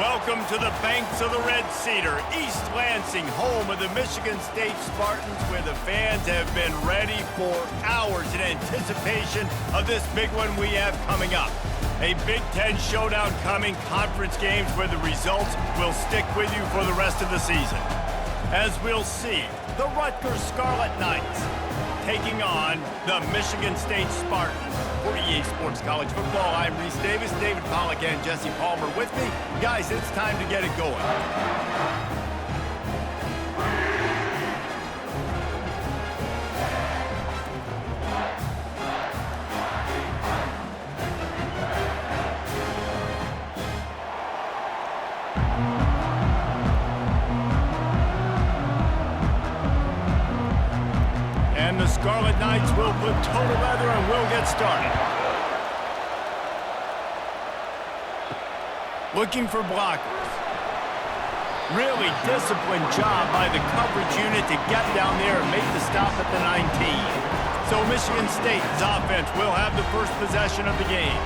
Welcome to the banks of the Red Cedar, East Lansing, home of the Michigan State Spartans, where the fans have been ready for hours in anticipation of this big one we have coming up. A Big Ten showdown coming, conference games where the results will stick with you for the rest of the season. As we'll see, the Rutgers Scarlet Knights taking on the Michigan State Spartans. For EA Sports College Football, I'm Reese Davis, David Pollack, and Jesse Palmer with me. Guys, it's time to get it going. And the Scarlet Knights will put total leather and we'll get started. Looking for blockers. Really disciplined job by the coverage unit to get down there and make the stop at the 19. So Michigan State's offense will have the first possession of the game.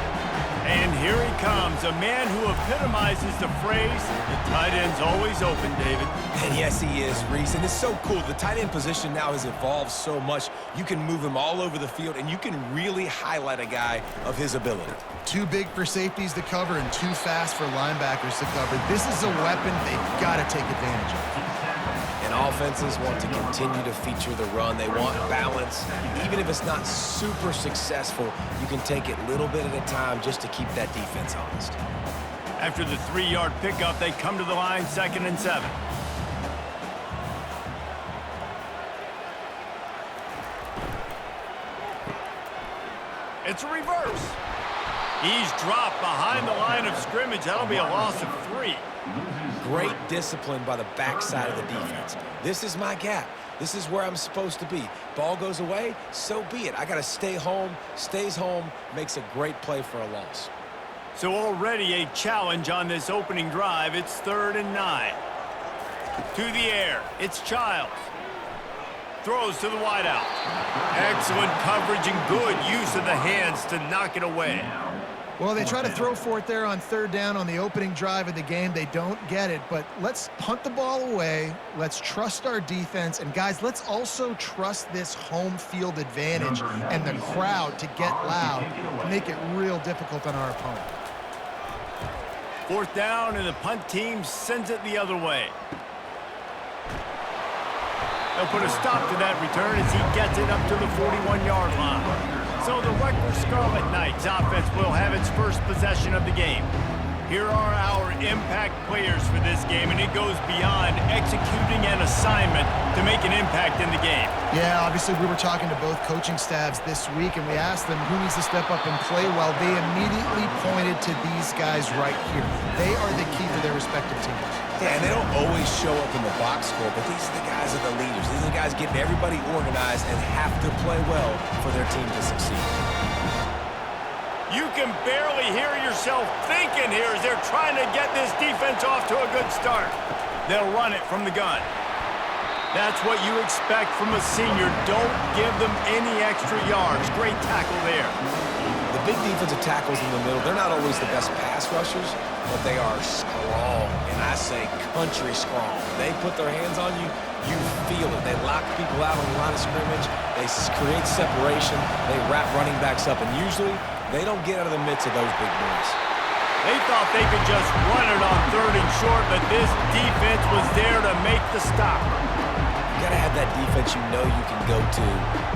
And here he comes, a man who epitomizes the phrase, the tight end's always open, David. And yes, he is, Reese, and it's so cool. The tight end position now has evolved so much. You can move him all over the field, and you can really highlight a guy of his ability. Too big for safeties to cover and too fast for linebackers to cover. This is a weapon they've got to take advantage of. And offenses want to continue to feature the run. They want balance. Even if it's not super successful, you can take it little bit at a time just to keep that defense honest. After the 3-yard pickup, they come to the line, 2nd and 7. It's a reverse. He's dropped behind the line of scrimmage. That'll be a loss of 3. Great discipline by the backside of the defense. This is my gap. This is where I'm supposed to be. Ball goes away, so be it. I got to stay home. Stays home, makes a great play for a loss. So already a challenge on this opening drive. It's 3rd and 9. To the air. It's Childs. Throws to the wideout. Excellent coverage and good use of the hands to knock it away. Well, they try to throw for it there on 3rd down on the opening drive of the game. They don't get it, but let's punt the ball away. Let's trust our defense. And, guys, let's also trust this home field advantage and the crowd to get loud and make it real difficult on our opponent. 4th down, and the punt team sends it the other way. They'll put a stop to that return as he gets it up to the 41-yard line. So the Rutgers Scarlet Knights offense will have its first possession of the game. Here are our impact players for this game, and it goes beyond executing an assignment to make an impact in the game. Yeah, obviously we were talking to both coaching staffs this week, and we asked them who needs to step up and play well. They immediately pointed to these guys right here. They are the key to their respective teams. Yeah, and they don't always show up in the box score, but these are the guys that are the leaders. These are the guys getting everybody organized and have to play well for their team to succeed. You can barely hear yourself thinking here as they're trying to get this defense off to a good start. They'll run it from the gun. That's what you expect from a senior. Don't give them any extra yards. Great tackle there. The big defensive tackles in the middle, they're not always the best pass rushers, but they are strong, and I say country strong. They put their hands on you, you feel it. They lock people out on the line of scrimmage. They create separation. They wrap running backs up, and usually they don't get out of the midst of those big boys. They thought they could just run it on 3rd and short, but this defense was there to make the stop. You got to have that defense you know you can go to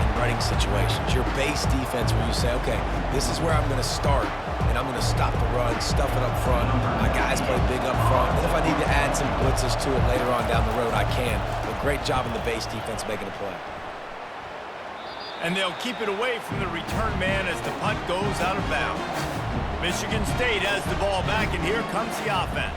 in running situations. Your base defense where you say, okay, this is where I'm going to start, and I'm going to stop the run, stuff it up front. My guys play big up front. And if I need to add some blitzes to it later on down the road, I can. But great job in the base defense making a play. And they'll keep it away from the return man as the punt goes out of bounds. Michigan State has the ball back, and here comes the offense.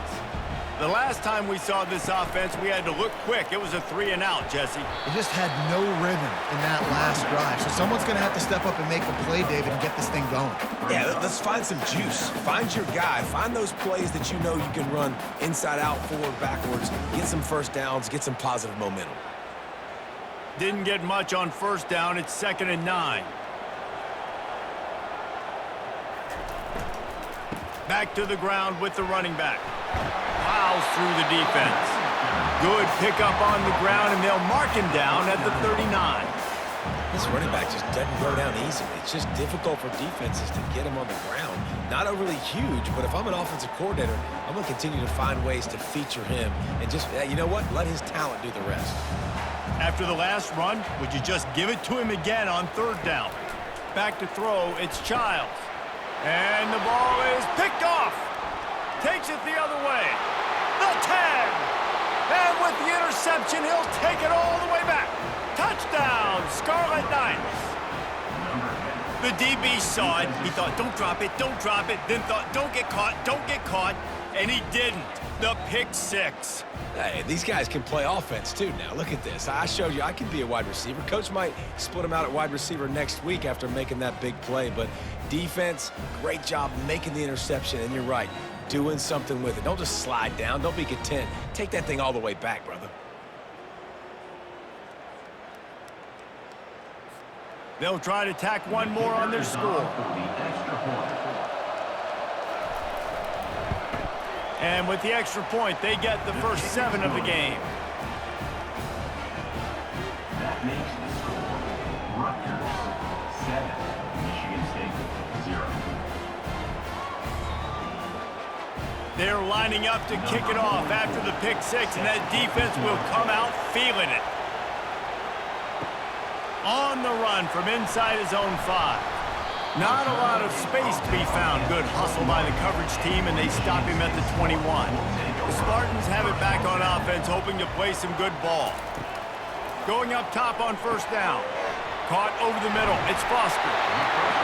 The last time we saw this offense, we had to look quick. It was a 3-and-out, Jesse. They just had no rhythm in that last drive. So someone's going to have to step up and make a play, David, and get this thing going. Yeah, let's find some juice. Find your guy. Find those plays that you know you can run inside out, forward, backwards. Get some first downs. Get some positive momentum. Didn't get much on 1st down. It's 2nd and 9. Back to the ground with the running back. Plows through the defense. Good pickup on the ground, and they'll mark him down at the 39. This running back just doesn't go down easily. It's just difficult for defenses to get him on the ground. Not overly huge, but if I'm an offensive coordinator, I'm going to continue to find ways to feature him and just, you know what, let his talent do the rest. After the last run, would you just give it to him again on third down? Back to throw, it's Childs. And the ball is picked off. Takes it the other way. The 10. And with the interception, he'll take it all the way back. Touchdown, Scarlet Knights. The DB saw it. He thought, don't drop it, don't drop it. Then thought, don't get caught. And he didn't. The pick six. Hey, these guys can play offense too now. Look at this. I showed you I can be a wide receiver. Coach might split him out at wide receiver next week after making that big play. But defense, great job making the interception. And you're right, doing something with it. Don't just slide down. Don't be content. Take that thing all the way back, brother. They'll try to tack one more on their score. And with the extra point, they get the first 7 of the game. That makes the score Rutgers 7, Michigan State 0. They're lining up to kick it off after the pick six, and that defense will come out feeling it. On the run from inside his own 5. Not a lot of space to be found. Good hustle by the coverage team, and they stop him at the 21. The Spartans have it back on offense, hoping to play some good ball. Going up top on first down. Caught over the middle. It's Foster.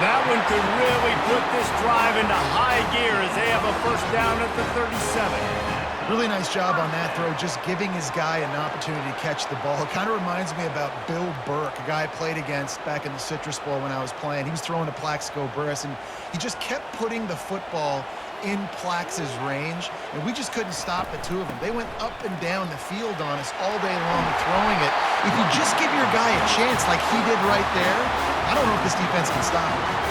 That one could really put this drive into high gear as they have a first down at the 37. Really nice job on that throw, just giving his guy an opportunity to catch the ball. It kind of reminds me about Bill Burke, a guy I played against back in the Citrus Bowl when I was playing. He was throwing to Plaxico Burress, and he just kept putting the football in Plax's range, and we just couldn't stop the two of them. They went up and down the field on us all day long throwing it. If you just give your guy a chance like he did right there, I don't know if this defense can stop him.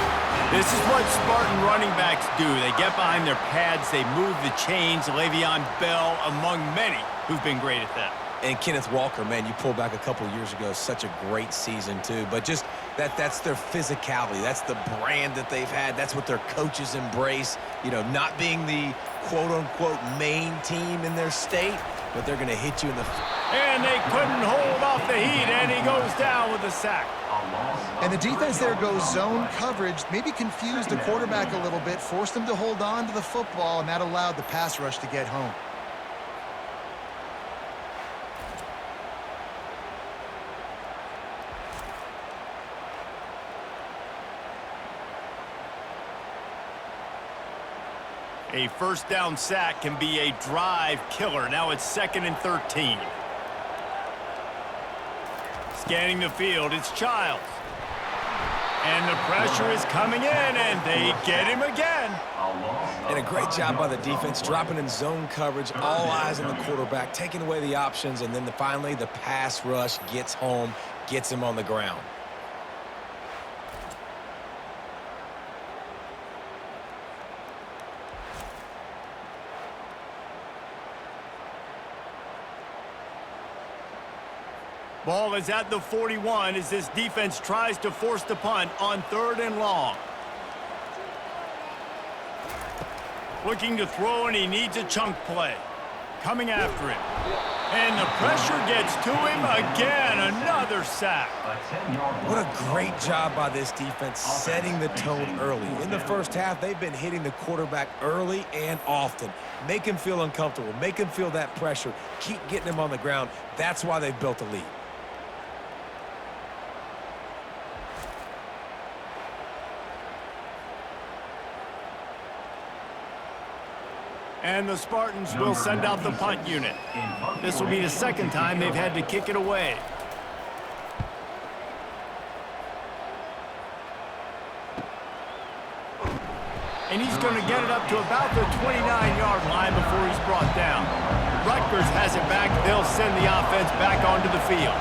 This is what Spartan running backs do. They get behind their pads, they move the chains. Le'Veon Bell, among many, who've been great at that. And Kenneth Walker, man, you pulled back a couple years ago, such a great season too. But just that's their physicality. That's the brand that they've had. That's what their coaches embrace. You know, not being the quote-unquote main team in their state, but they're going to hit you in the... And they couldn't hold off the heat, and he goes down with a sack. And the defense there goes zone coverage, maybe confused the quarterback a little bit, forced him to hold on to the football, and that allowed the pass rush to get home. A first down sack can be a drive killer. Now it's 2nd and 13. Scanning the field, it's Childs. And the pressure is coming in, and they get him again. And a great job by the defense, dropping in zone coverage, all eyes on the quarterback, taking away the options, and then finally the pass rush gets home, gets him on the ground. Ball is at the 41 as this defense tries to force the punt on 3rd and long. Looking to throw, and he needs a chunk play. Coming after him. And the pressure gets to him again. Another sack. What a great job by this defense setting the tone early. In the first half, they've been hitting the quarterback early and often. Make him feel uncomfortable. Make him feel that pressure. Keep getting him on the ground. That's why they've built a lead. And the Spartans will send out the punt unit. This will be the 2nd time they've had to kick it away. And he's going to get it up to about the 29-yard line before he's brought down. Rutgers has it back. They'll send the offense back onto the field.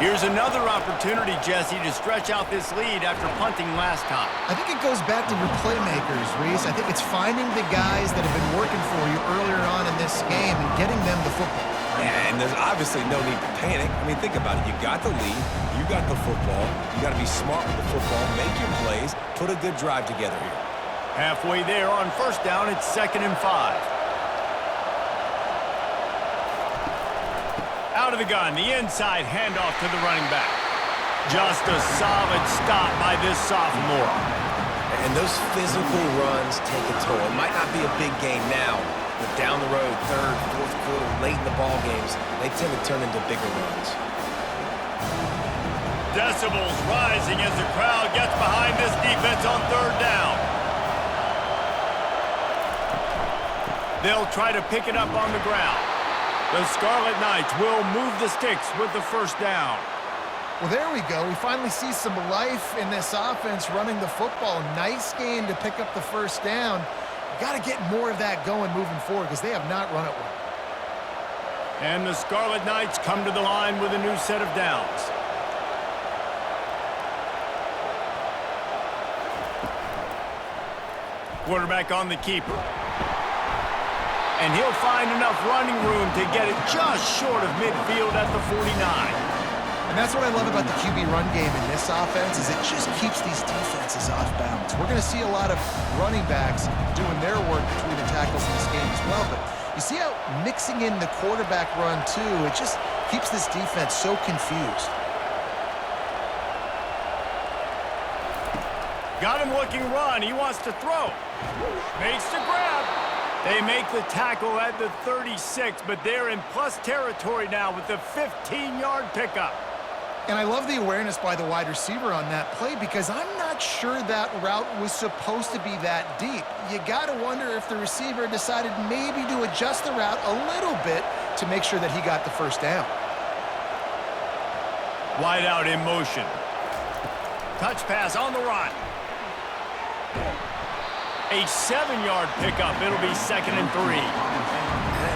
Here's another opportunity, Jesse, to stretch out this lead after punting last time. I think it goes back to your playmakers, Reese. I think it's finding the guys that have been working for you earlier on in this game and getting them the football. Yeah, and there's obviously no need to panic. I mean, think about it. You got the lead. You got the football. You got to be smart with the football. Make your plays. Put a good drive together here. Halfway there on first down, it's 2nd and 5. Out of the gun, the inside handoff to the running back. Just a solid stop by this sophomore. And those physical runs take a toll. It might not be a big game now, but down the road, third, fourth quarter, late in the ball games, they tend to turn into bigger runs. Decibels rising as the crowd gets behind this defense on third down. They'll try to pick it up on the ground. The Scarlet Knights will move the sticks with the first down. Well, there we go. We finally see some life in this offense running the football. Nice game to pick up the first down. Got to get more of that going moving forward because they have not run it well. And the Scarlet Knights come to the line with a new set of downs. Quarterback on the keeper. And he'll find enough running room to get it just short of midfield at the 49. And that's what I love about the QB run game in this offense is it just keeps these defenses off balance. We're going to see a lot of running backs doing their work between the tackles in this game as well. But you see how mixing in the quarterback run too, it just keeps this defense so confused. Got him looking run. He wants to throw. Makes the grab. They make the tackle at the 36, but they're in plus territory now with the 15-yard pickup. And I love the awareness by the wide receiver on that play because I'm not sure that route was supposed to be that deep. You got to wonder if the receiver decided maybe to adjust the route a little bit to make sure that he got the first down. Wide out in motion. Touch pass on the run. A 7-yard pickup. It'll be 2nd and 3.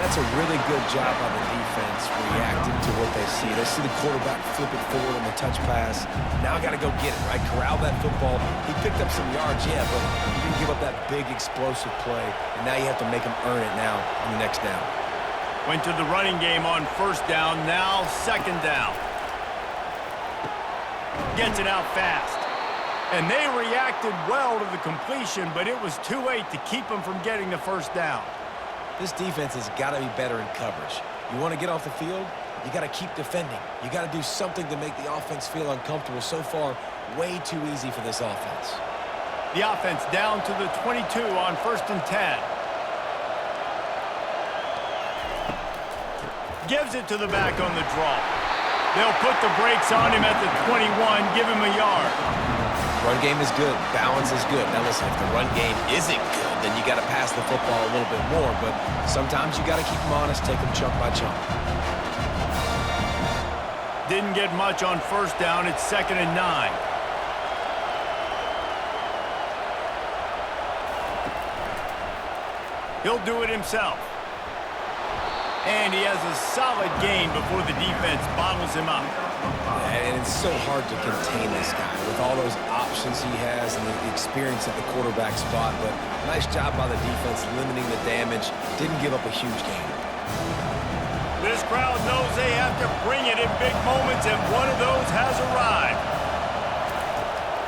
That's a really good job by the defense reacting to what they see. They see the quarterback flip it forward on the touch pass. Now I got to go get it, right? Corral that football. He picked up some yards, yeah, but he didn't give up that big explosive play. And now you have to make him earn it now on the next down. Went to the running game on first down. Now 2nd down. Gets it out fast. And they reacted well to the completion, but it was too late to keep them from getting the first down. This defense has got to be better in coverage. You want to get off the field, you got to keep defending. You got to do something to make the offense feel uncomfortable. So far, way too easy for this offense. The offense down to the 22 on 1st and 10. Gives it to the back on the draw. They'll put the brakes on him at the 21, give him a yard. Run game is good. Balance is good. Now listen, if the run game isn't good, then you got to pass the football a little bit more. But sometimes you got to keep them honest, take them chunk by chunk. Didn't get much on first down. It's 2nd and 9. He'll do it himself. And he has a solid gain before the defense bottles him up. And it's so hard to contain this guy with all those options he has and the experience at the quarterback spot. But nice job by the defense limiting the damage. Didn't give up a huge gain. This crowd knows they have to bring it in big moments, and one of those has arrived.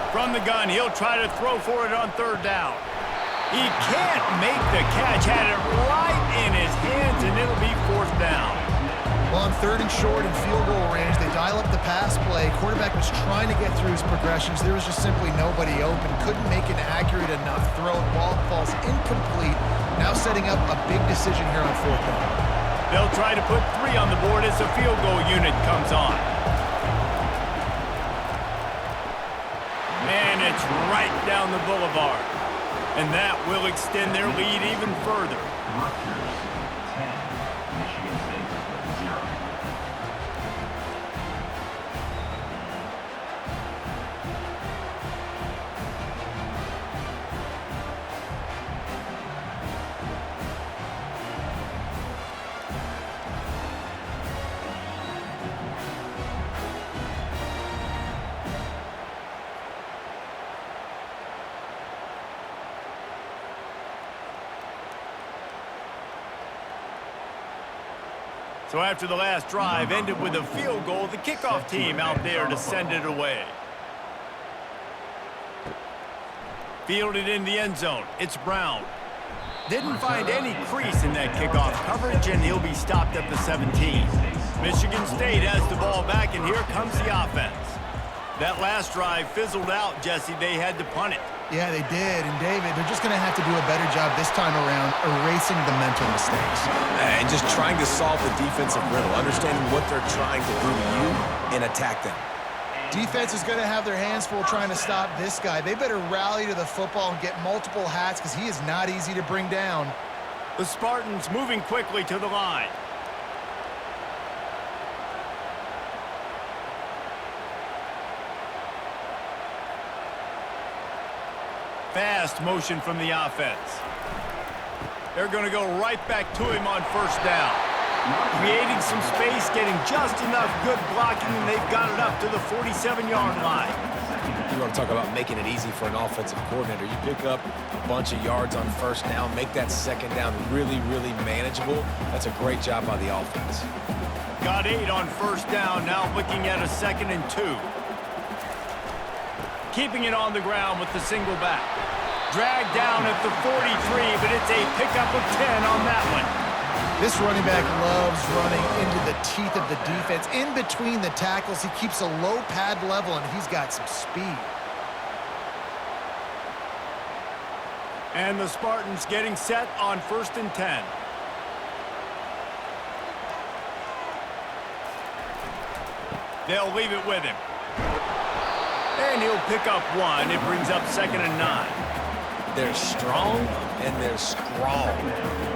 From the gun, he'll try to throw for it on third down. He can't make the catch. Had it right in his hands, and it'll be 4th down. Well, on 3rd and short and field goal range, they dial up the pass play. Quarterback was trying to get through his progressions. There was just simply nobody open. Couldn't make an accurate enough throw. Ball falls incomplete. Now setting up a big decision here on 4th down. They'll try to put 3 on the board as the field goal unit comes on. Man, it's right down the boulevard. And that will extend their lead even further. Rutgers 10, Michigan State 0. So after the last drive ended with a field goal, the kickoff team out there to send it away. Fielded in the end zone. It's Brown. Didn't find any crease in that kickoff coverage, and he'll be stopped at the 17. Michigan State has the ball back, and here comes the offense. That last drive fizzled out, Jesse. They had to punt it. Yeah, they did. And, David, they're just going to have to do a better job this time around erasing the mental mistakes. And just trying to solve the defensive riddle, understanding what they're trying to do to you and attack them. Defense is going to have their hands full trying to stop this guy. They better rally to the football and get multiple hats because he is not easy to bring down. The Spartans moving quickly to the line. Fast motion from the offense. They're going to go right back to him on first down. Creating some space, getting just enough good blocking, and they've got it up to the 47-yard line. You want to talk about making it easy for an offensive coordinator. You pick up a bunch of yards on first down, make that second down really, really manageable. That's a great job by the offense. Got 8 on first down, now looking at a 2nd and 2. Keeping it on the ground with the single back. Dragged down at the 43, but it's a pickup of 10 on that one. This running back loves running into the teeth of the defense. In between the tackles, he keeps a low pad level, and he's got some speed. And the Spartans getting set on 1st and 10. They'll leave it with him. And he'll pick up 1. It brings up 2nd and 9. They're strong and they're strong.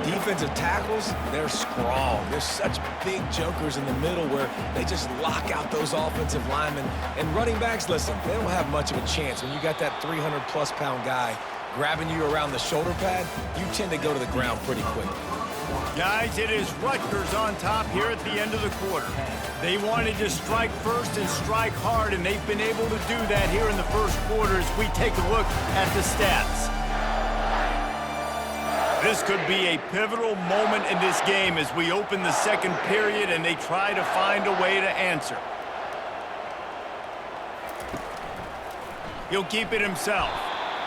Defensive tackles, they're strong. There's such big jokers in the middle where they just lock out those offensive linemen. And running backs, listen, they don't have much of a chance. When you got that 300-plus pound guy grabbing you around the shoulder pad, you tend to go to the ground pretty quick. Guys, it is Rutgers on top here at the end of the quarter. They wanted to strike first and strike hard, and they've been able to do that here in the first quarter as we take a look at the stats. This could be a pivotal moment in this game as we open the second period and they try to find a way to answer. He'll keep it himself.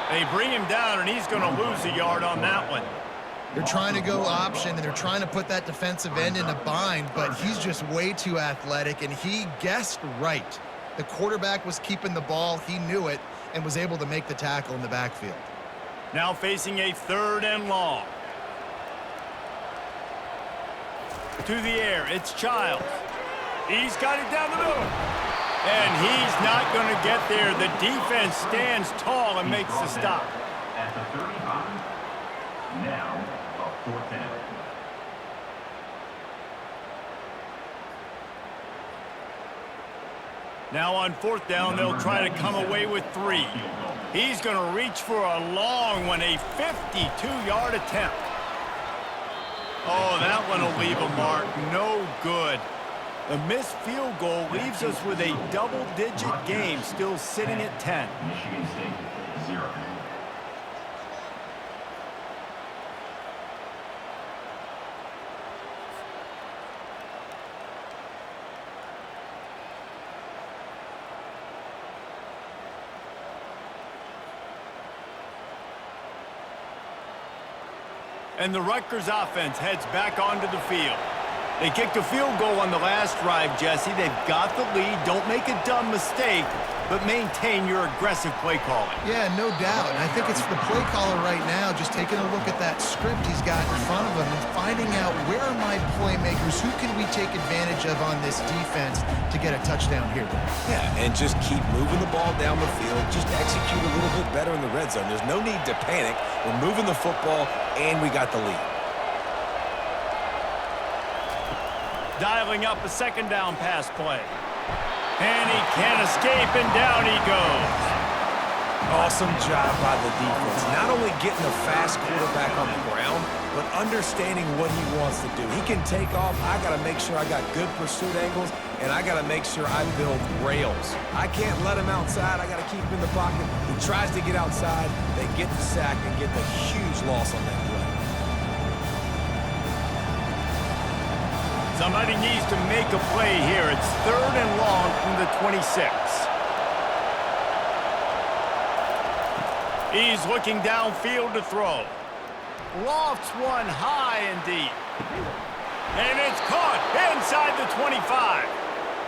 They bring him down, and he's going to lose a yard on that one. They're trying to go option, and they're trying to put that defensive end in a bind, but he's just way too athletic, and he guessed right. The quarterback was keeping the ball. He knew it and was able to make the tackle in the backfield. Now facing a 3rd and long. To the air, it's Childs. He's got it down the middle. And he's not going to get there. The defense stands tall and makes the stop. At the 35, now a 4th down. Now on 4th down, they'll try to come away with 3. He's going to reach for a long one, a 52-yard attempt. Oh, that one will leave a mark. No good. The missed field goal leaves us with a double-digit game, still sitting at 10. Michigan State, 0. And the Rutgers offense heads back onto the field. They kicked a field goal on the last drive, Jesse. They've got the lead. Don't make a dumb mistake, but maintain your aggressive play calling. Yeah, no doubt. And I think it's the play caller right now just taking a look at that script he's got in front of him and finding out where are my playmakers, who can we take advantage of on this defense to get a touchdown here. Yeah, and just keep moving the ball down the field. Just execute a little bit better in the red zone. There's no need to panic. We're moving the football, and we got the lead. Dialing up a 2nd down pass play. And he can't escape, and down he goes. Awesome job by the defense. Not only getting a fast quarterback on the ground, but understanding what he wants to do. He can take off. I got to make sure I got good pursuit angles, and I got to make sure I build rails. I can't let him outside. I got to keep him in the pocket. He tries to get outside. They get the sack and get the huge loss on that play. Somebody needs to make a play here. It's 3rd and long from the 26. He's looking downfield to throw. Lofts one high and deep. And it's caught inside the 25.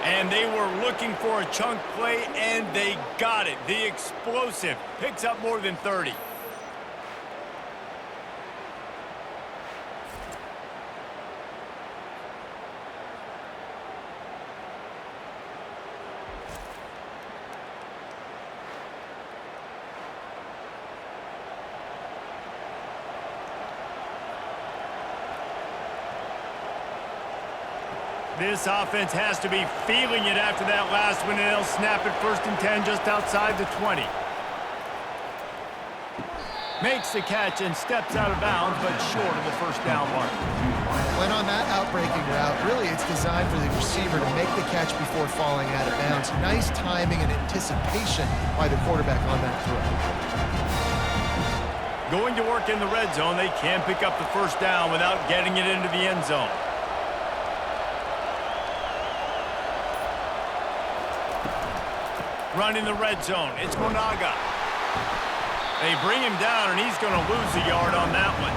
And they were looking for a chunk play, and they got it. The explosive picks up more than 30. This offense has to be feeling it after that last one, and they'll snap it 1st and 10 just outside the 20. Makes the catch and steps out of bounds, but short of the 1st down mark. When on that outbreaking route, really it's designed for the receiver to make the catch before falling out of bounds. Nice timing and anticipation by the quarterback on that throw. Going to work in the red zone, they can't pick up the 1st down without getting it into the end zone. Running the red zone, it's Monaga. They bring him down, and he's going to lose a yard on that one.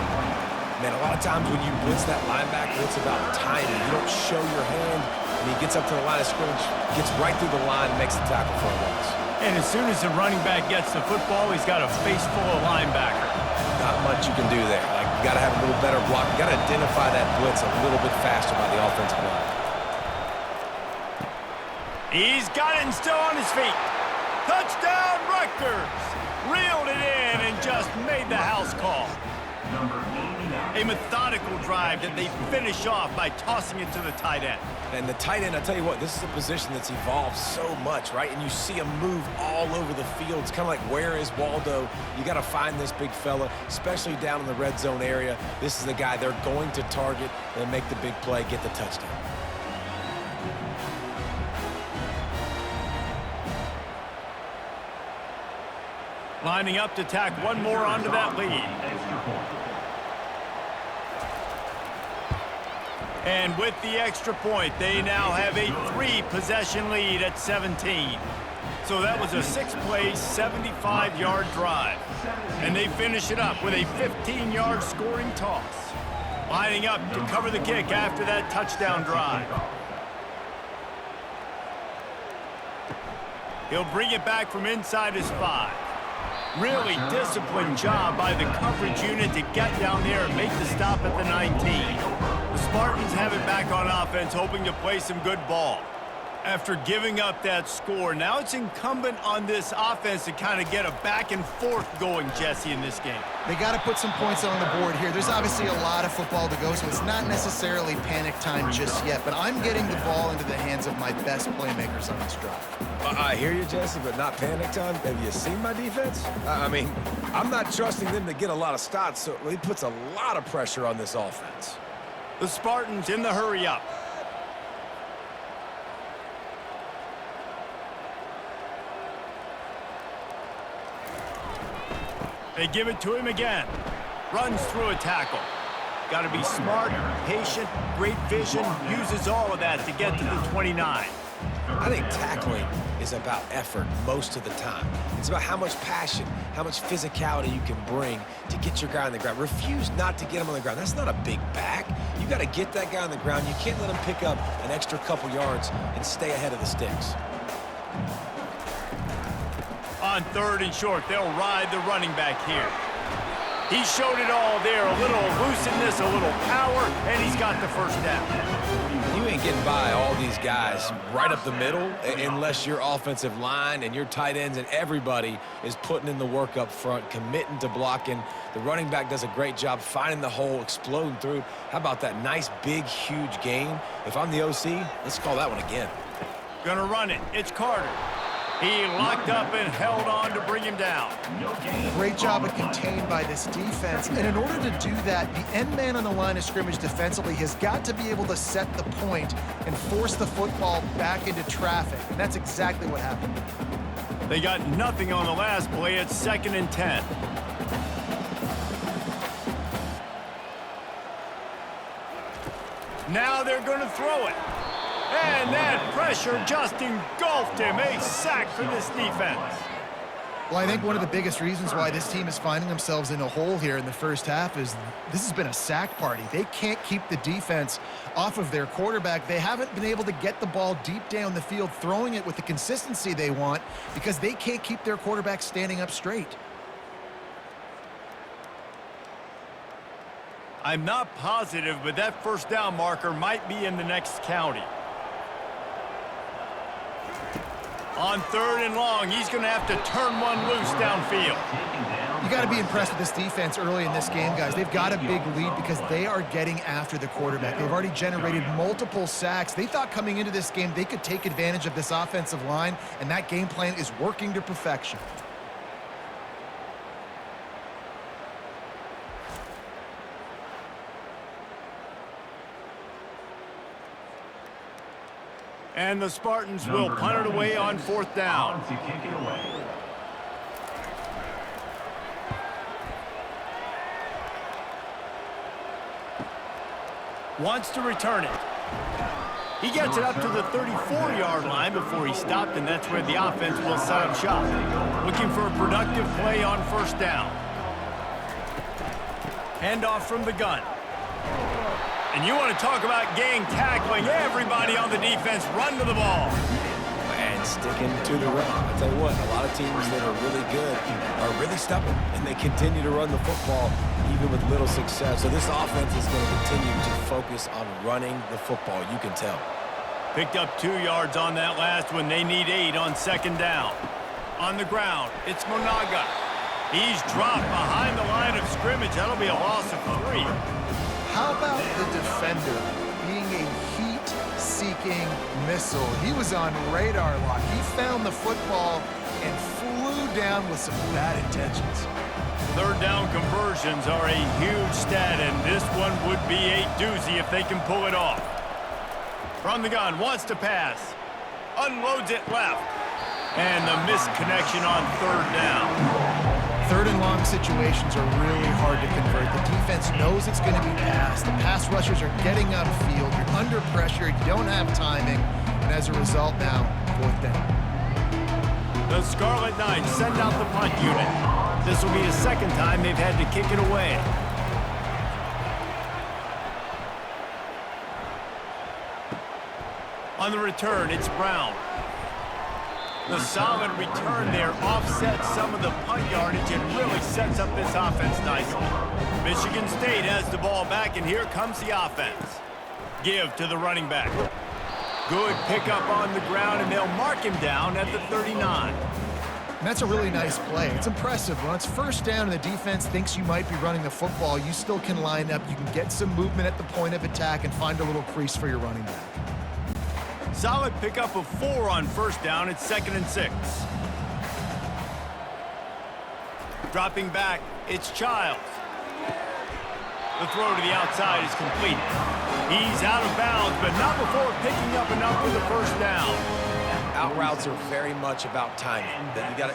Man, a lot of times when you blitz that linebacker, it's about timing. You don't show your hand, and he gets up to the line of scrimmage, gets right through the line, and makes the tackle for a loss. And as soon as the running back gets the football, he's got a face full of linebacker. Not much you can do there. Like, you got to have a little better block. You got to identify that blitz a little bit faster by the offensive line. He's got it and still on his feet. Touchdown, Rutgers! Reeled it in and just made the house call. A methodical drive that they finish off by tossing it to the tight end. And the tight end, I tell you what, this is a position that's evolved so much, right? And you see him move all over the field. It's kind of like, where is Waldo? You got to find this big fella, especially down in the red zone area. This is the guy they're going to target and make the big play, get the touchdown. Lining up to tack one more onto that lead. And with the extra point, they now have a 3-possession lead at 17. So that was a 6-play, 75-yard drive. And they finish it up with a 15-yard scoring toss. Lining up to cover the kick after that touchdown drive. He'll bring it back from inside his 5. Really disciplined job by the coverage unit to get down there and make the stop at the 19. The Spartans have it back on offense, hoping to play some good ball. After giving up that score, now it's incumbent on this offense to kind of get a back and forth going, Jesse, in this game. They got to put some points on the board here. There's obviously a lot of football to go, so it's not necessarily panic time just yet, but I'm getting the ball into the hands of my best playmakers on this drive. I hear you, Jesse, but not panic time. Have you seen my defense? I mean, I'm not trusting them to get a lot of stops, so it puts a lot of pressure on this offense. The Spartans in the hurry up. They give it to him again. Runs through a tackle. Got to be smart, patient, great vision. Uses all of that to get to the 29. I think tackling is about effort most of the time. It's about how much passion, how much physicality you can bring to get your guy on the ground. Refuse not to get him on the ground. That's not a big back. You got to get that guy on the ground. You can't let him pick up an extra couple yards and stay ahead of the sticks. On 3rd and short, they'll ride the running back here. He showed it all there. A little elusiveness, a little power, and he's got the 1st down. You ain't getting by all these guys right up the middle unless your offensive line and your tight ends and everybody is putting in the work up front, committing to blocking. The running back does a great job finding the hole, exploding through. How about that nice, big, huge gain? If I'm the OC, let's call that one again. Gonna run it. It's Carter. He locked up and held on to bring him down. Great job of contained by this defense. And in order to do that, the end man on the line of scrimmage defensively has got to be able to set the point and force the football back into traffic. And that's exactly what happened. They got nothing on the last play. It's 2nd and 10. Now they're going to throw it. And that pressure just engulfed him. A sack for this defense. Well, I think one of the biggest reasons why this team is finding themselves in a hole here in the first half is this has been a sack party. They can't keep the defense off of their quarterback. They haven't been able to get the ball deep down the field, throwing it with the consistency they want because they can't keep their quarterback standing up straight. I'm not positive, but that first down marker might be in the next county. On 3rd and long, he's going to have to turn one loose downfield. You got to be impressed with this defense early in this game, guys. They've got a big lead because they are getting after the quarterback. They've already generated multiple sacks. They thought coming into this game they could take advantage of this offensive line, and that game plan is working to perfection. And the Spartans will punt it away on 4th down. To kick it away. Wants to return it. He gets it up to the 34-yard line before he stopped, and that's where the offense will set up shop. Looking for a productive play on 1st down. Handoff from the gun. And you want to talk about gang tackling. Everybody on the defense run to the ball. And sticking to the run. I tell you what, a lot of teams that are really good are really stubborn, and they continue to run the football even with little success. So this offense is going to continue to focus on running the football. You can tell. Picked up 2 yards on that last one. They need 8 on 2nd down. On the ground, it's Monaga. He's dropped behind the line of scrimmage. That'll be a loss of 3. How about the defender being a heat-seeking missile? He was on radar lock. He found the football and flew down with some bad intentions. 3rd down conversions are a huge stat, and this one would be a doozy if they can pull it off. From the gun, wants to pass. Unloads it left. And the misconnection on 3rd down. 3rd and long situations are really hard to convert. The defense knows it's going to be passed. The pass rushers are getting upfield. You're under pressure. You don't have timing. And as a result now, 4th down. The Scarlet Knights send out the punt unit. This will be the 2nd time they've had to kick it away. On the return, it's Brown. The solid return there offsets some of the punt yardage and really sets up this offense nicely. Michigan State has the ball back, and here comes the offense. Give to the running back. Good pickup on the ground, and they'll mark him down at the 39. And that's a really nice play. It's impressive. When it's 1st down and the defense thinks you might be running the football, you still can line up. You can get some movement at the point of attack and find a little crease for your running back. Solid pickup of 4 on 1st down. It's 2nd and 6. Dropping back, it's Childs. The throw to the outside is complete. He's out of bounds, but not before picking up enough for the 1st down. Out routes are very much about timing.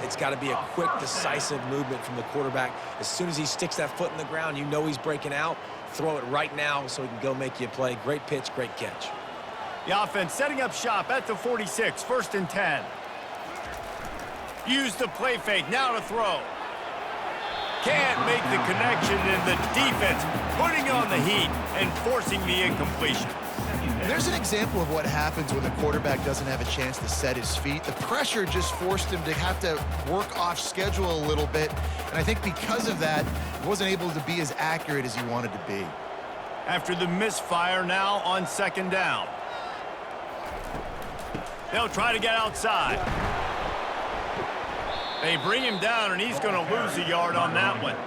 It's got to be a quick, decisive movement from the quarterback. As soon as he sticks that foot in the ground, you know he's breaking out. Throw it right now so he can go make you a play. Great pitch, great catch. The offense setting up shop at the 46, 1st and 10. Use the play fake, now to throw. Can't make the connection, and the defense putting on the heat and forcing the incompletion. There's an example of what happens when the quarterback doesn't have a chance to set his feet. The pressure just forced him to have to work off schedule a little bit, and I think because of that, he wasn't able to be as accurate as he wanted to be. After the misfire, now on 2nd down. They'll try to get outside. They bring him down, and he's going to lose a yard on that one.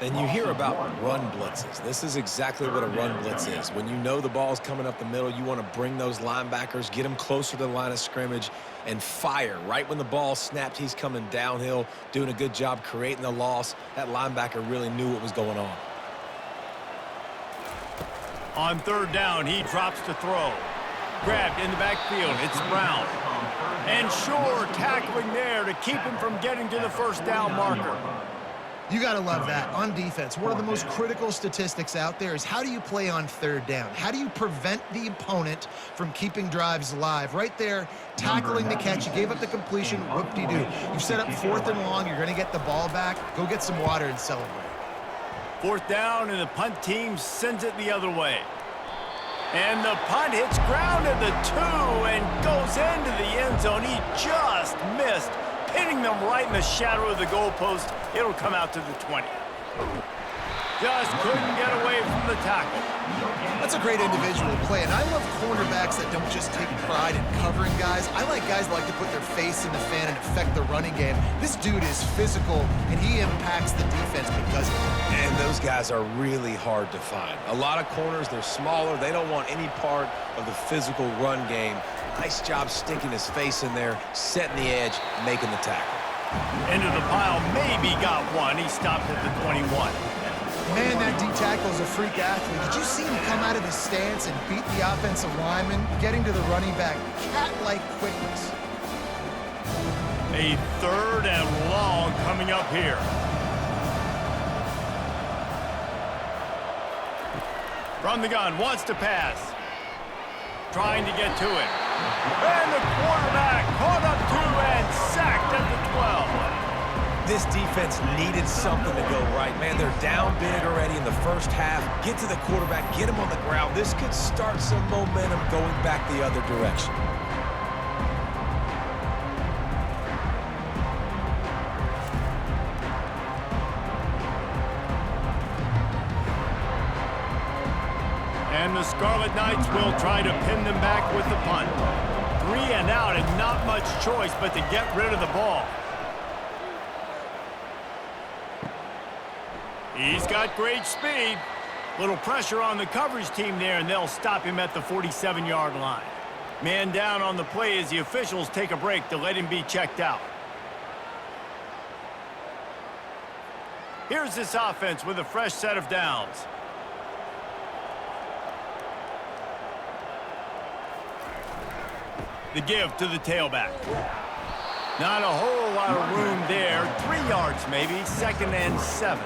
And you hear about run blitzes. This is exactly what a run blitz is. When you know the ball's coming up the middle, you want to bring those linebackers, get them closer to the line of scrimmage, and fire. Right when the ball snapped, he's coming downhill, doing a good job creating the loss. That linebacker really knew what was going on. On 3rd down, he drops to throw. Grabbed in the backfield, it's Brown. And Shore tackling there to keep him from getting to the 1st down marker. You got to love that. On defense, one of the most critical statistics out there is how do you play on third down? How do you prevent the opponent from keeping drives alive? Right there, tackling the catch. You gave up the completion. Whoop-de-doo. You've set up 4th and long. You're going to get the ball back. Go get some water and celebrate. 4th down, and the punt team sends it the other way. And the punt hits ground at the 2 and goes into the end zone. He just missed, pinning them right in the shadow of the goalpost. It'll come out to the 20. Just couldn't get away from the tackle. That's a great individual play, and I love cornerbacks that don't just take pride in covering guys. I like guys that like to put their face in the fan and affect the running game. This dude is physical, and he impacts the defense because of it. And those guys are really hard to find. A lot of corners, they're smaller. They don't want any part of the physical run game. Nice job sticking his face in there, setting the edge, making the tackle. Into the pile, maybe got one. He stopped at the 21. Man, that D-tackle is a freak athlete. Did you see him come out of his stance and beat the offensive lineman, getting to the running back? Cat-like quickness. A 3rd and long coming up here. From the gun, wants to pass. Trying to get to it. And the quarterback caught up to and sacked at the 12. This defense needed something to go right. Man, they're down big already in the first half. Get to the quarterback, get him on the ground. This could start some momentum going back the other direction. And the Scarlet Knights will try to pin them back with the punt. 3 and out and not much choice but to get rid of the ball. He's got great speed. Little pressure on the coverage team there, and they'll stop him at the 47-yard line. Man down on the play as the officials take a break to let him be checked out. Here's this offense with a fresh set of downs. The give to the tailback. Not a whole lot of room there. 3 yards maybe, 2nd and 7.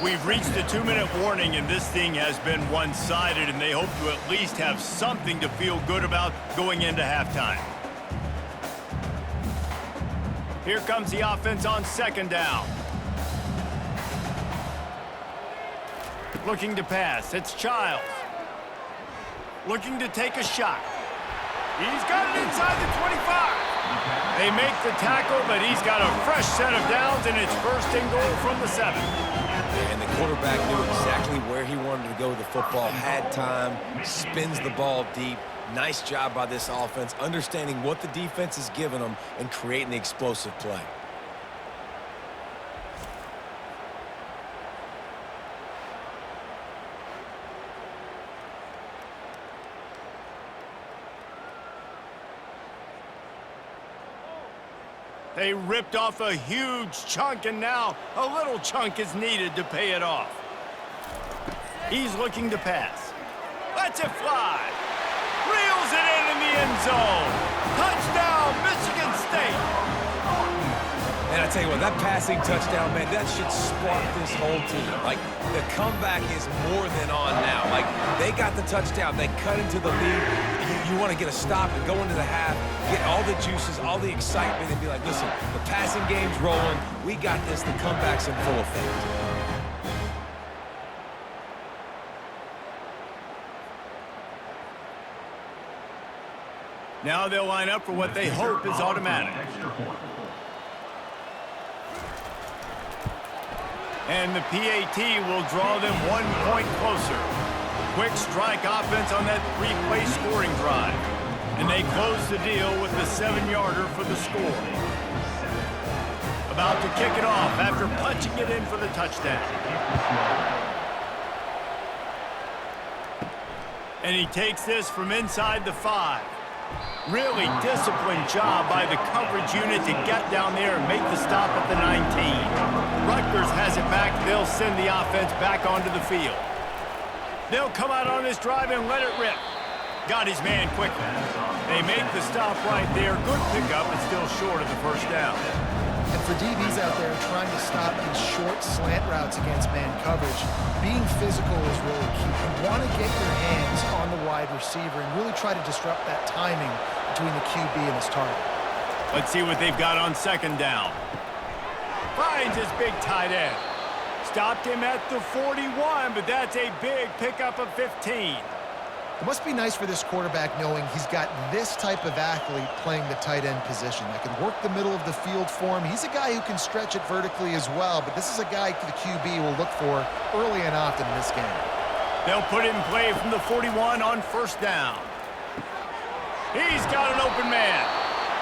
We've reached the 2-minute warning, and this thing has been one-sided, and they hope to at least have something to feel good about going into halftime. Here comes the offense on 2nd down. Looking to pass. It's Childs. Looking to take a shot. He's got it inside the 25. They make the tackle, but he's got a fresh set of downs, and it's 1st and goal from the 7. And the quarterback knew exactly where he wanted to go with the football, had time, spins the ball deep. Nice job by this offense, understanding what the defense is giving them and creating the explosive play. They ripped off a huge chunk, and now a little chunk is needed to pay it off. He's looking to pass. Lets it fly. Reels it in the end zone. Touchdown, Michigan State. And I tell you what, that passing touchdown, man, that should spark this whole team. Like, the comeback is more than on now. Like, they got the touchdown. They cut into the lead. You want to get a stop and go into the half, get all the juices, all the excitement, and be like, listen, the passing game's rolling. We got this. The comeback's in full effect. Now they'll line up for what they hope is automatic. And the PAT will draw them 1 point closer. Quick strike offense on that 3-play scoring drive. And they close the deal with the 7-yarder for the score. About to kick it off after punching it in for the touchdown. And he takes this from inside the 5. Really disciplined job by the coverage unit to get down there and make the stop at the 19. Rutgers has it back. They'll send the offense back onto the field. They'll come out on this drive and let it rip. Got his man quickly. They make the stop right there. Good pickup, but still short of the 1st down. And for DBs out there trying to stop these short slant routes against man coverage, being physical is really key. You want to get your hands on the wide receiver and really try to disrupt that timing between the QB and his target. Let's see what they've got on second down. Finds his big tight end. Stopped him at the 41, but that's a big pickup of 15. It must be nice for this quarterback knowing he's got this type of athlete playing the tight end position that can work the middle of the field for him. He's a guy who can stretch it vertically as well, but this is a guy the QB will look for early and often in this game. They'll put it in play from the 41 on first down. He's got an open man.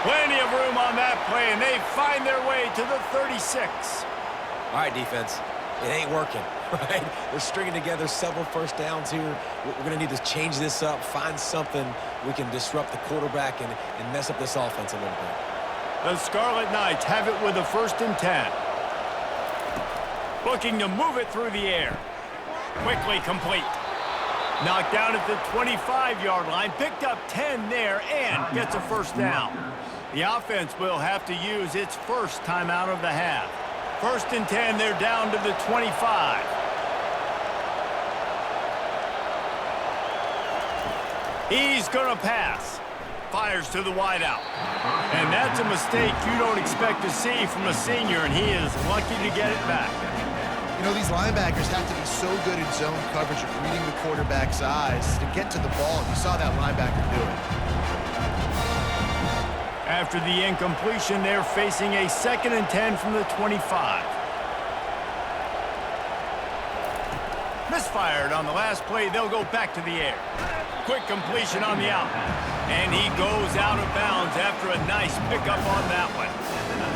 Plenty of room on that play, and they find their way to the 36. All right, defense. It ain't working, right? They're stringing together several first downs here. We're going to need to change this up, find something we can disrupt the quarterback and mess up this offense a little bit. The Scarlet Knights have it with a 1st and 10. Looking to move it through the air. Quickly complete. Knocked down at the 25-yard line, picked up 10 there, and gets a first down. The offense will have to use its first timeout of the half. 1st and 10, they're down to the 25. He's going to pass. Fires to the wideout. And that's a mistake you don't expect to see from a senior, and he is lucky to get it back. You know, these linebackers have to be so good in zone coverage of reading the quarterback's eyes to get to the ball. You saw that linebacker do it. After the incompletion, they're facing a 2nd and 10 from the 25. Misfired on the last play. They'll go back to the air. Quick completion on the out. And he goes out of bounds after a nice pickup on that one.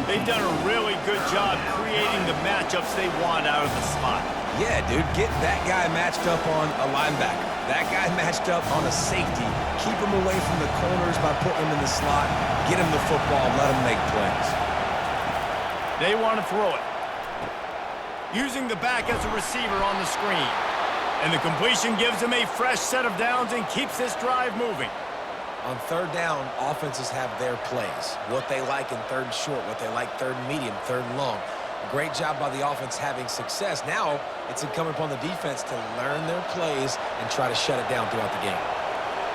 They've done a really good job creating the matchups they want out of the slot. Yeah, dude, get that guy matched up on a linebacker. That guy matched up on a safety. Keep him away from the corners by putting him in the slot. Get him the football, let him make plays. They want to throw it. Using the back as a receiver on the screen. And the completion gives him a fresh set of downs and keeps this drive moving. On third down, offenses have their plays. What they like in 3rd and short, what they like 3rd and medium, 3rd and long. Great job by the offense having success. Now, it's incumbent upon the defense to learn their plays and try to shut it down throughout the game.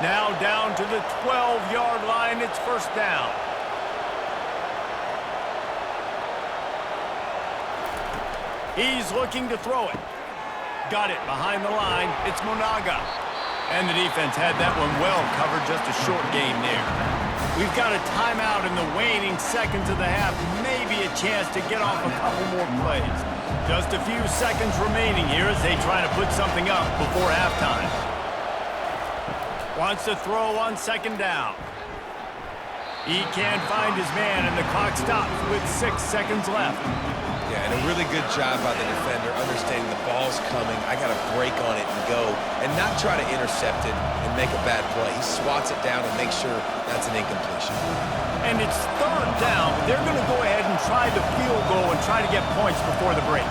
Now down to the 12-yard line, it's 1st down. He's looking to throw it. Got it behind the line. It's Monaga. And the defense had that one well covered, just a short game there. We've got a timeout in the waning seconds of the half. Maybe a chance to get off a couple more plays. Just a few seconds remaining here as they try to put something up before halftime. Wants to throw on 2nd down. He can't find his man, and the clock stops with 6 seconds left. Yeah, and a really good job by the defender understanding the ball's coming. I got to break on it and go and not try to intercept it and make a bad play. He swats it down and makes sure that's an incompletion. And it's 3rd down, but they're going to go ahead and try the field goal and try to get points before the break.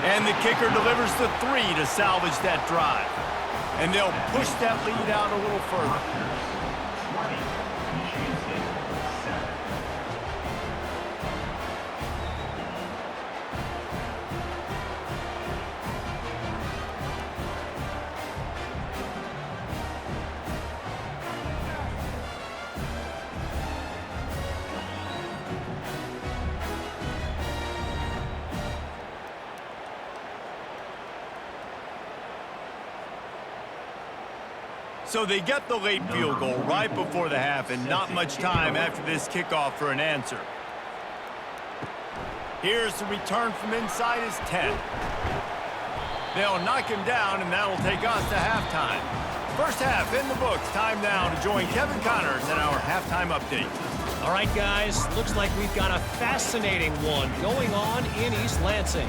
And the kicker delivers the 3 to salvage that drive. And they'll push that lead out a little further. 20, Michigan State, 7. So they get the late field goal right before the half, and not much time after this kickoff for an answer. Here's the return from inside his 10. They'll knock him down, and that'll take us to halftime. First half in the books. Time now to join Kevin Connors in our halftime update. All right, guys, looks like we've got a fascinating one going on in East Lansing.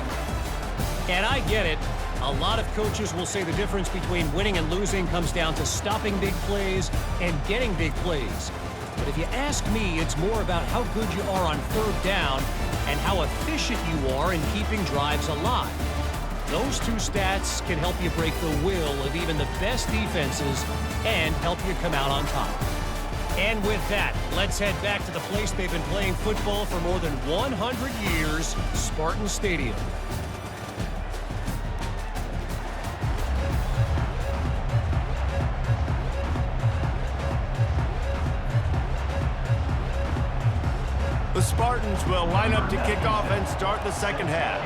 And I get it. A lot of coaches will say the difference between winning and losing comes down to stopping big plays and getting big plays. But if you ask me, it's more about how good you are on 3rd down and how efficient you are in keeping drives alive. Those 2 stats can help you break the will of even the best defenses and help you come out on top. And with that, let's head back to the place they've been playing football for more than 100 years, Spartan Stadium. The Spartans will line up to kick off and start the second half.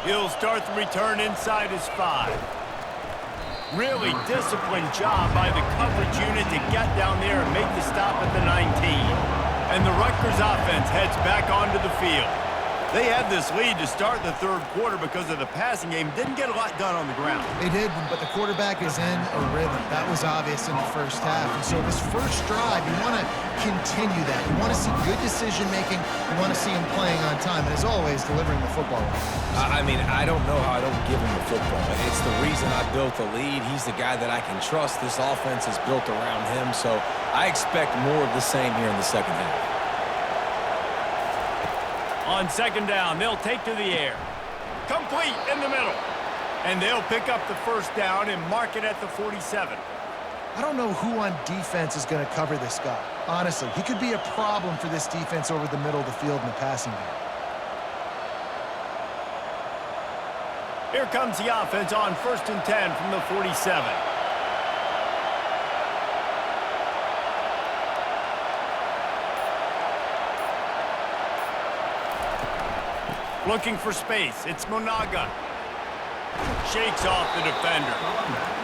He'll start the return inside his 5. Really disciplined job by the coverage unit to get down there and make the stop at the 19. And the Rutgers offense heads back onto the field. They had this lead to start the third quarter because of the passing game. Didn't get a lot done on the ground. They did, but the quarterback is in a rhythm. That was obvious in the first half. And so this first drive, you want to continue that. You want to see good decision-making. You want to see him playing on time. And as always, delivering the football. I mean, I don't know how I don't give him the football. It's the reason I built the lead. He's the guy that I can trust. This offense is built around him. So I expect more of the same here in the second half. On second down, they'll take to the air. Complete in the middle. And they'll pick up the first down and mark it at the 47. I don't know who on defense is going to cover this guy. Honestly, he could be a problem for this defense over the middle of the field in the passing game. Here comes the offense on 1st and 10 from the 47. Looking for space. It's Monaga. Shakes off the defender.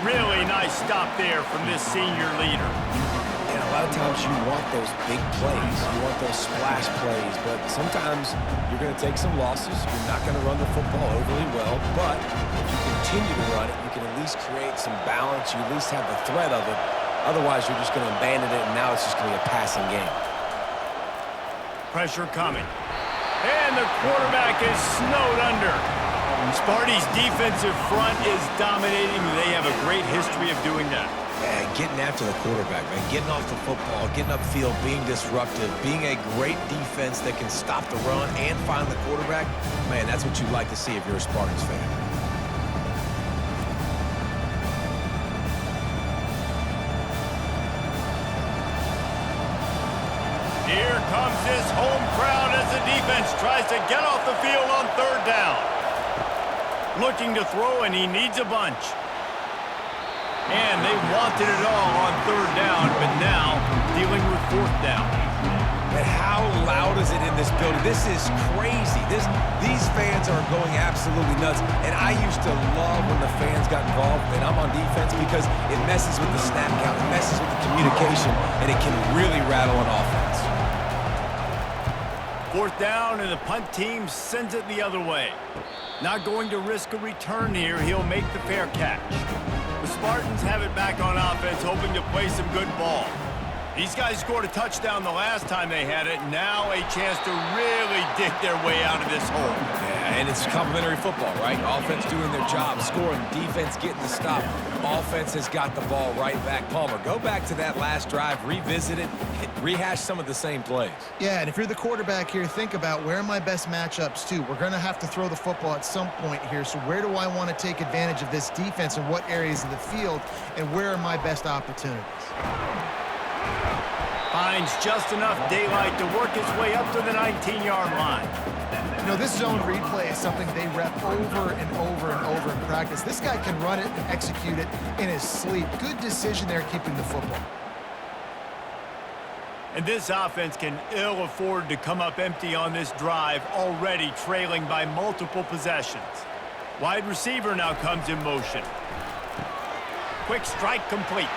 Really nice stop there from this senior leader. And a lot of times you want those big plays. You want those splash plays. But sometimes you're going to take some losses. You're not going to run the football overly well. But if you continue to run it, you can at least create some balance. You at least have the threat of it. Otherwise, you're just going to abandon it, and now it's just going to be a passing game. Pressure coming. And the quarterback is snowed under. Sparty's defensive front is dominating. They have a great history of doing that. Man, getting after the quarterback, man. Getting off the football, getting upfield, being disruptive, being a great defense that can stop the run and find the quarterback. Man, that's what you like to see if you're a Spartans fan. Here comes this home crowd as the defense tries to get off the field on third down. Looking to throw, and he needs a bunch. And they wanted it all on third down, but now dealing with fourth down. And how loud is it in this building? This is crazy. These fans are going absolutely nuts. And I used to love when the fans got involved, and I'm on defense, because it messes with the snap count, it messes with the communication, and it can really rattle an offense. Fourth down, and the punt team sends it the other way. Not going to risk a return here. He'll make the fair catch. The Spartans have it back on offense, hoping to play some good ball. These guys scored a touchdown the last time they had it. Now a chance to really dig their way out of this hole. Yeah, and it's complimentary football, right? Offense doing their job, scoring, defense getting the stop. Offense has got the ball right back. Palmer, go back to that last drive, revisit it, rehash some of the same plays. Yeah, and if you're the quarterback here, think about where are my best matchups too. We're going to have to throw the football at some point here, so where do I want to take advantage of this defense and what areas of the field, and where are my best opportunities? Finds just enough daylight to work his way up to the 19-yard line. You know, this zone replay is something they rep over and over and over in practice. This guy can run it and execute it in his sleep. Good decision there keeping the football. And this offense can ill afford to come up empty on this drive, already trailing by multiple possessions. Wide receiver now comes in motion. Quick strike complete.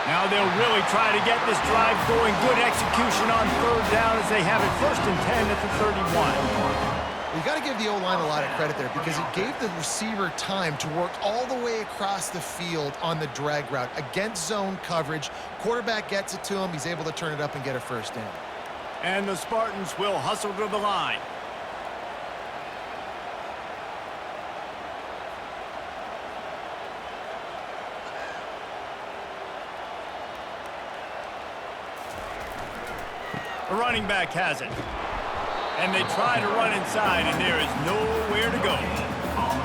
Now they'll really try to get this drive going. Good execution on third down as they have it 1st and 10 at the 31. You got to give the O-line a lot of credit there, because it gave the receiver time to work all the way across the field on the drag route against zone coverage. Quarterback gets it to him. He's able to turn it up and get a first down. And the Spartans will hustle to the line. The running back has it. And they try to run inside, and there is nowhere to go.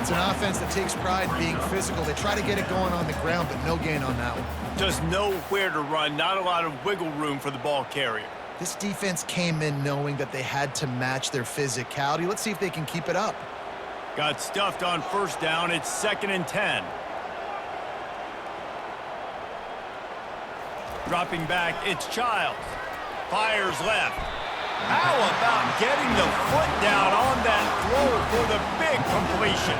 It's an offense that takes pride in being physical. They try to get it going on the ground, but no gain on that one. Just nowhere to run, not a lot of wiggle room for the ball carrier. This defense came in knowing that they had to match their physicality. Let's see if they can keep it up. Got stuffed on first down. It's 2nd and 10. Dropping back, it's Childs. Fires left. How about getting the foot down on that throw for the big completion?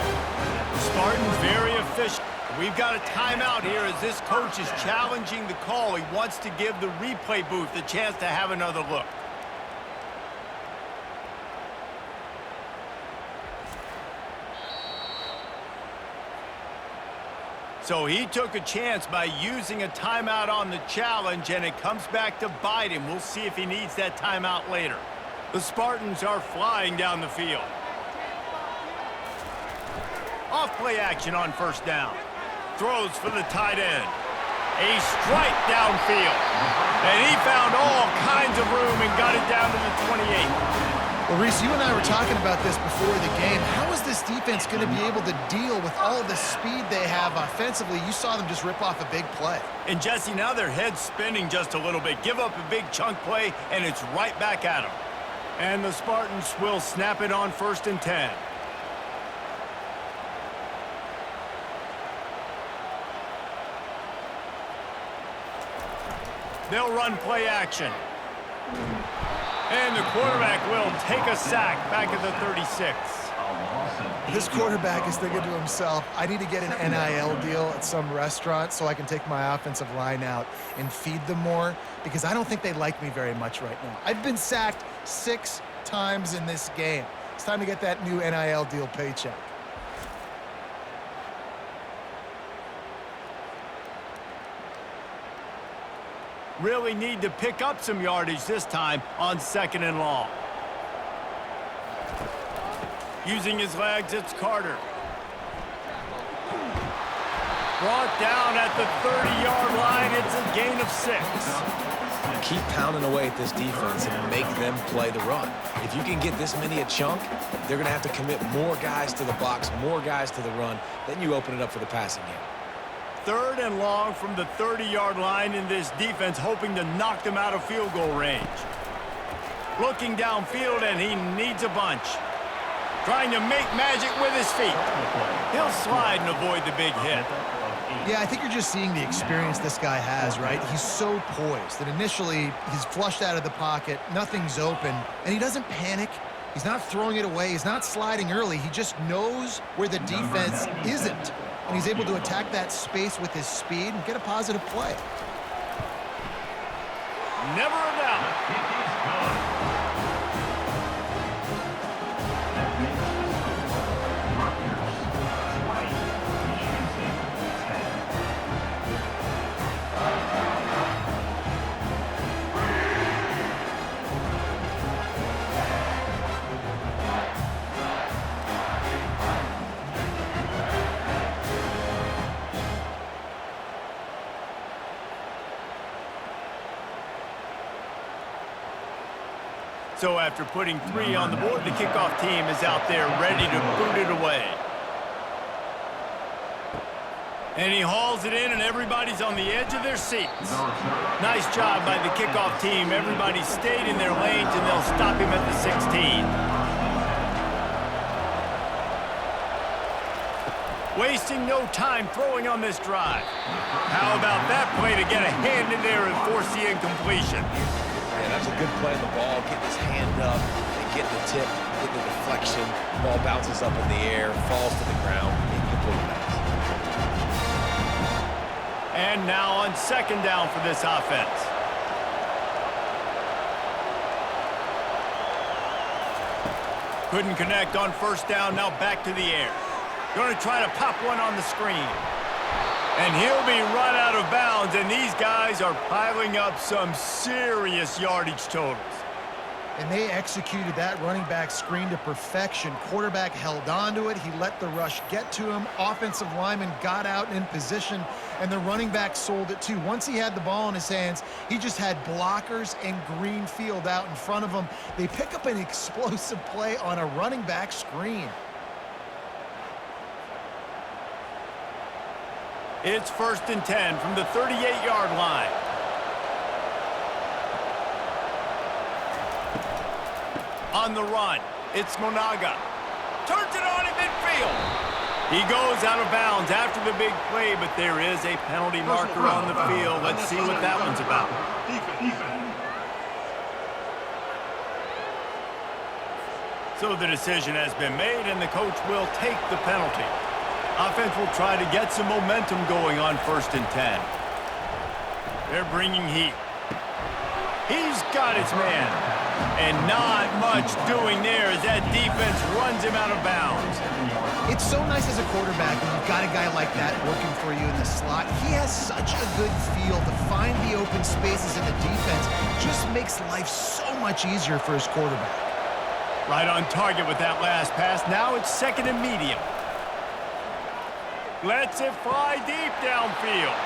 Spartans very efficient. We've got a timeout here as this coach is challenging the call. He wants to give the replay booth a chance to have another look. So he took a chance by using a timeout on the challenge, and it comes back to bite him. We'll see if he needs that timeout later. The Spartans are flying down the field. Off play action on first down. Throws for the tight end. A strike downfield. And he found all kinds of room and got it down to the 28. Well, Reese, you and I were talking about this before the game. How is this defense going to be able to deal with all of the speed they have offensively? You saw them just rip off a big play. And, Jesse, now their head's spinning just a little bit. Give up a big chunk play, and it's right back at them. And the Spartans will snap it on 1st and 10. They'll run play action. And the quarterback will take a sack back at the 36. This quarterback is thinking to himself, I need to get an NIL deal at some restaurant so I can take my offensive line out and feed them more, because I don't think they like me very much right now. I've been sacked 6 times in this game. It's time to get that new NIL deal paycheck. Really need to pick up some yardage this time on 2nd and long. Using his legs, it's Carter. Brought down at the 30-yard line. It's a gain of 6. Keep pounding away at this defense and make them play the run. If you can get this many a chunk, they're going to have to commit more guys to the box, more guys to the run. Then you open it up for the passing game. 3rd and long from the 30-yard line in this defense, hoping to knock them out of field goal range. Looking downfield, and he needs a bunch. Trying to make magic with his feet. He'll slide and avoid the big hit. Yeah, I think you're just seeing the experience this guy has, right? He's so poised that initially he's flushed out of the pocket, nothing's open, and he doesn't panic. He's not throwing it away. He's not sliding early. He just knows where the defense isn't. And he's able to attack that space with his speed and get a positive play. Never a doubt. So after putting 3 on the board, the kickoff team is out there ready to boot it away. And he hauls it in, and everybody's on the edge of their seats. Nice job by the kickoff team. Everybody stayed in their lanes, and they'll stop him at the 16. Wasting no time throwing on this drive. How about that play to get a hand in there and force the incompletion? Yeah, that's a good play on the ball, getting his hand up and getting the tip, getting the deflection. Ball bounces up in the air, falls to the ground, incomplete pass. And now on 2nd down for this offense. Couldn't connect on 1st down, now back to the air. Going to try to pop one on the screen. And he'll be run out of bounds, and these guys are piling up some serious yardage totals. And they executed that running back screen to perfection. Quarterback held on to it. He let the rush get to him. Offensive lineman got out in position, and the running back sold it too. Once he had the ball in his hands, he just had blockers and green field out in front of him. They pick up an explosive play on a running back screen. It's 1st and 10 from the 38-yard line. On the run, it's Monaga. Turns it on in midfield. He goes out of bounds after the big play, but there is a penalty marker on the field. Let's see what that one's about. So the decision has been made, and the coach will take the penalty. Offense will try to get some momentum going on 1st and 10. They're bringing heat. He's got his man. And not much doing there as that defense runs him out of bounds. It's so nice as a quarterback when you've got a guy like that working for you in the slot. He has such a good feel to find the open spaces in the defense. Just makes life so much easier for his quarterback. Right on target with that last pass. Now it's 2nd and medium. Lets it fly deep downfield.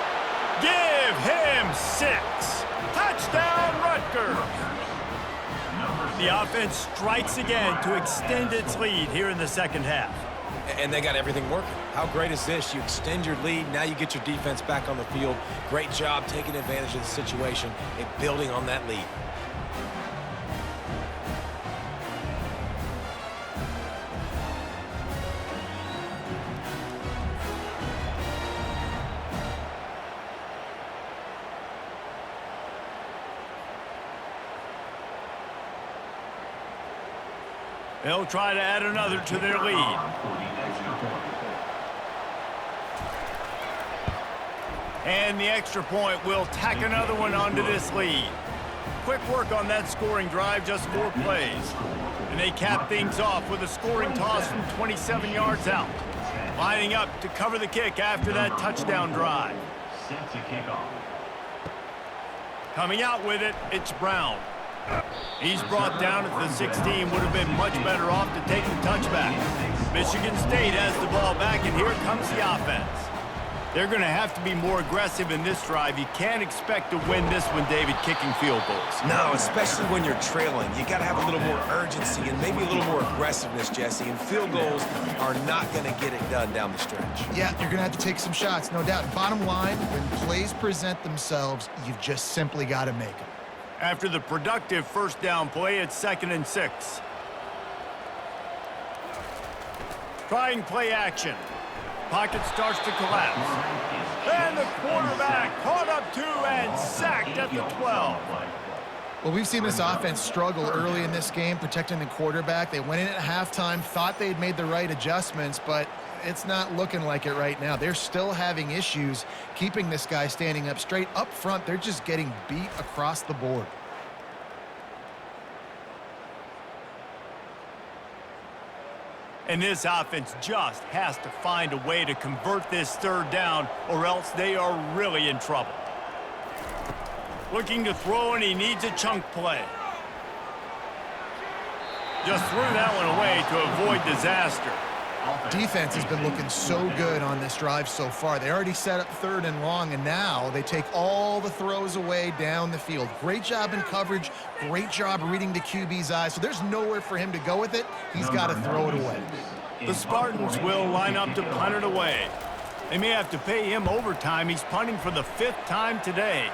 Give him 6. Touchdown, Rutgers. The offense strikes again to extend its lead here in the 2nd half. And they got everything working. How great is this? You extend your lead, now you get your defense back on the field. Great job taking advantage of the situation and building on that lead. They'll try to add another to their lead. And the extra point will tack another one onto this lead. Quick work on that scoring drive, just 4 plays. And they cap things off with a scoring toss from 27 yards out. Lining up to cover the kick after that touchdown drive. Coming out with it, it's Brown. He's brought down at the 16. Would have been much better off to take the touchback. Michigan State has the ball back, and here comes the offense. They're going to have to be more aggressive in this drive. You can't expect to win this one, David, kicking field goals. No, especially when you're trailing. You got to have a little more urgency and maybe a little more aggressiveness, Jesse. And field goals are not going to get it done down the stretch. Yeah, you're going to have to take some shots, no doubt. Bottom line, when plays present themselves, you've just simply got to make them. After the productive 1st down play, it's 2nd and 6. Trying play action. Pocket starts to collapse. And the quarterback caught up to and sacked at the 12. Well, we've seen this offense struggle early in this game, protecting the quarterback. They went in at halftime, thought they'd made the right adjustments, but it's not looking like it right now. They're still having issues keeping this guy standing up straight. Up front, they're just getting beat across the board. And this offense just has to find a way to convert this 3rd down, or else they are really in trouble. Looking to throw, and he needs a chunk play. Just threw that one away to avoid disaster. Defense has been looking so good on this drive so far. They already set up 3rd and long, and now they take all the throws away down the field. Great job in coverage. Great job reading the QB's eyes. So there's nowhere for him to go with it. He's got to throw it away. The Spartans will line up to punt it away. They may have to pay him overtime. He's punting for the 5th time today.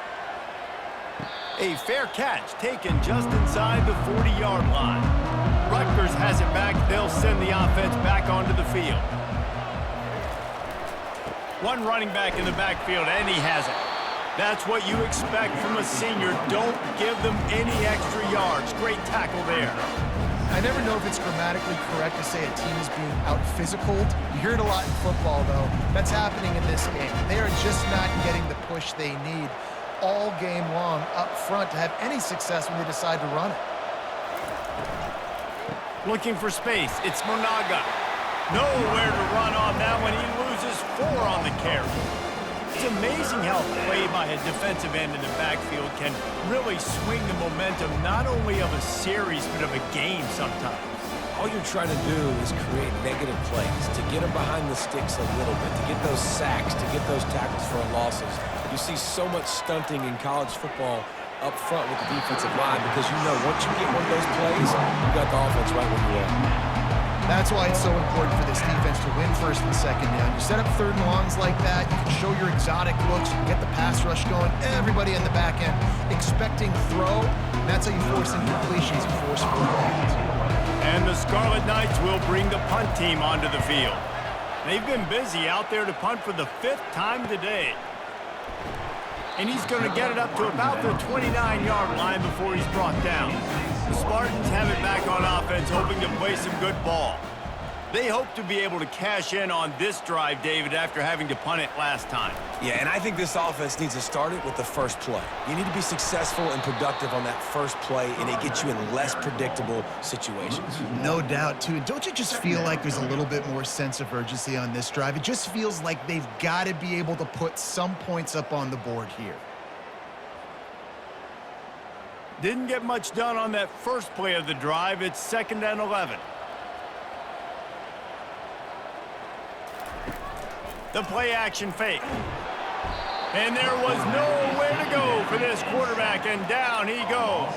A fair catch taken just inside the 40-yard line. Rutgers has it back. They'll send the offense back onto the field. One running back in the backfield, and he has it. That's what you expect from a senior. Don't give them any extra yards. Great tackle there. I never know if it's grammatically correct to say a team is being out-physicaled. You hear it a lot in football, though. That's happening in this game. They are just not getting the push they need all game long up front to have any success when they decide to run it. Looking for space. It's Monaga. Nowhere to run on that one. He loses 4 on the carry. It's amazing how play by a defensive end in the backfield can really swing the momentum not only of a series but of a game sometimes. All you're trying to do is create negative plays, to get them behind the sticks a little bit, to get those sacks, to get those tackles for losses. You see so much stunting in college football up front with the defensive line because you know once you get one of those plays, you got the offense right where you are. That's why it's so important for this defense to win first and second down. You set up third and longs like that, you can show your exotic looks, you can get the pass rush going, everybody in the back end expecting throw. That's how you force incompletions and force fourth downs. And the Scarlet Knights will bring the punt team onto the field. They've been busy out there to punt for the 5th time today. And he's going to get it up to about the 29-yard line before he's brought down. The Spartans have it back on offense, hoping to play some good ball. They hope to be able to cash in on this drive, David, after having to punt it last time. Yeah, and I think this offense needs to start it with the first play. You need to be successful and productive on that first play, and it gets you in less predictable situations. No doubt, too. Don't you just feel like there's a little bit more sense of urgency on this drive? It just feels like they've got to be able to put some points up on the board here. Didn't get much done on that first play of the drive. It's 2nd and 11. The play-action fake. And there was nowhere to go for this quarterback, and down he goes.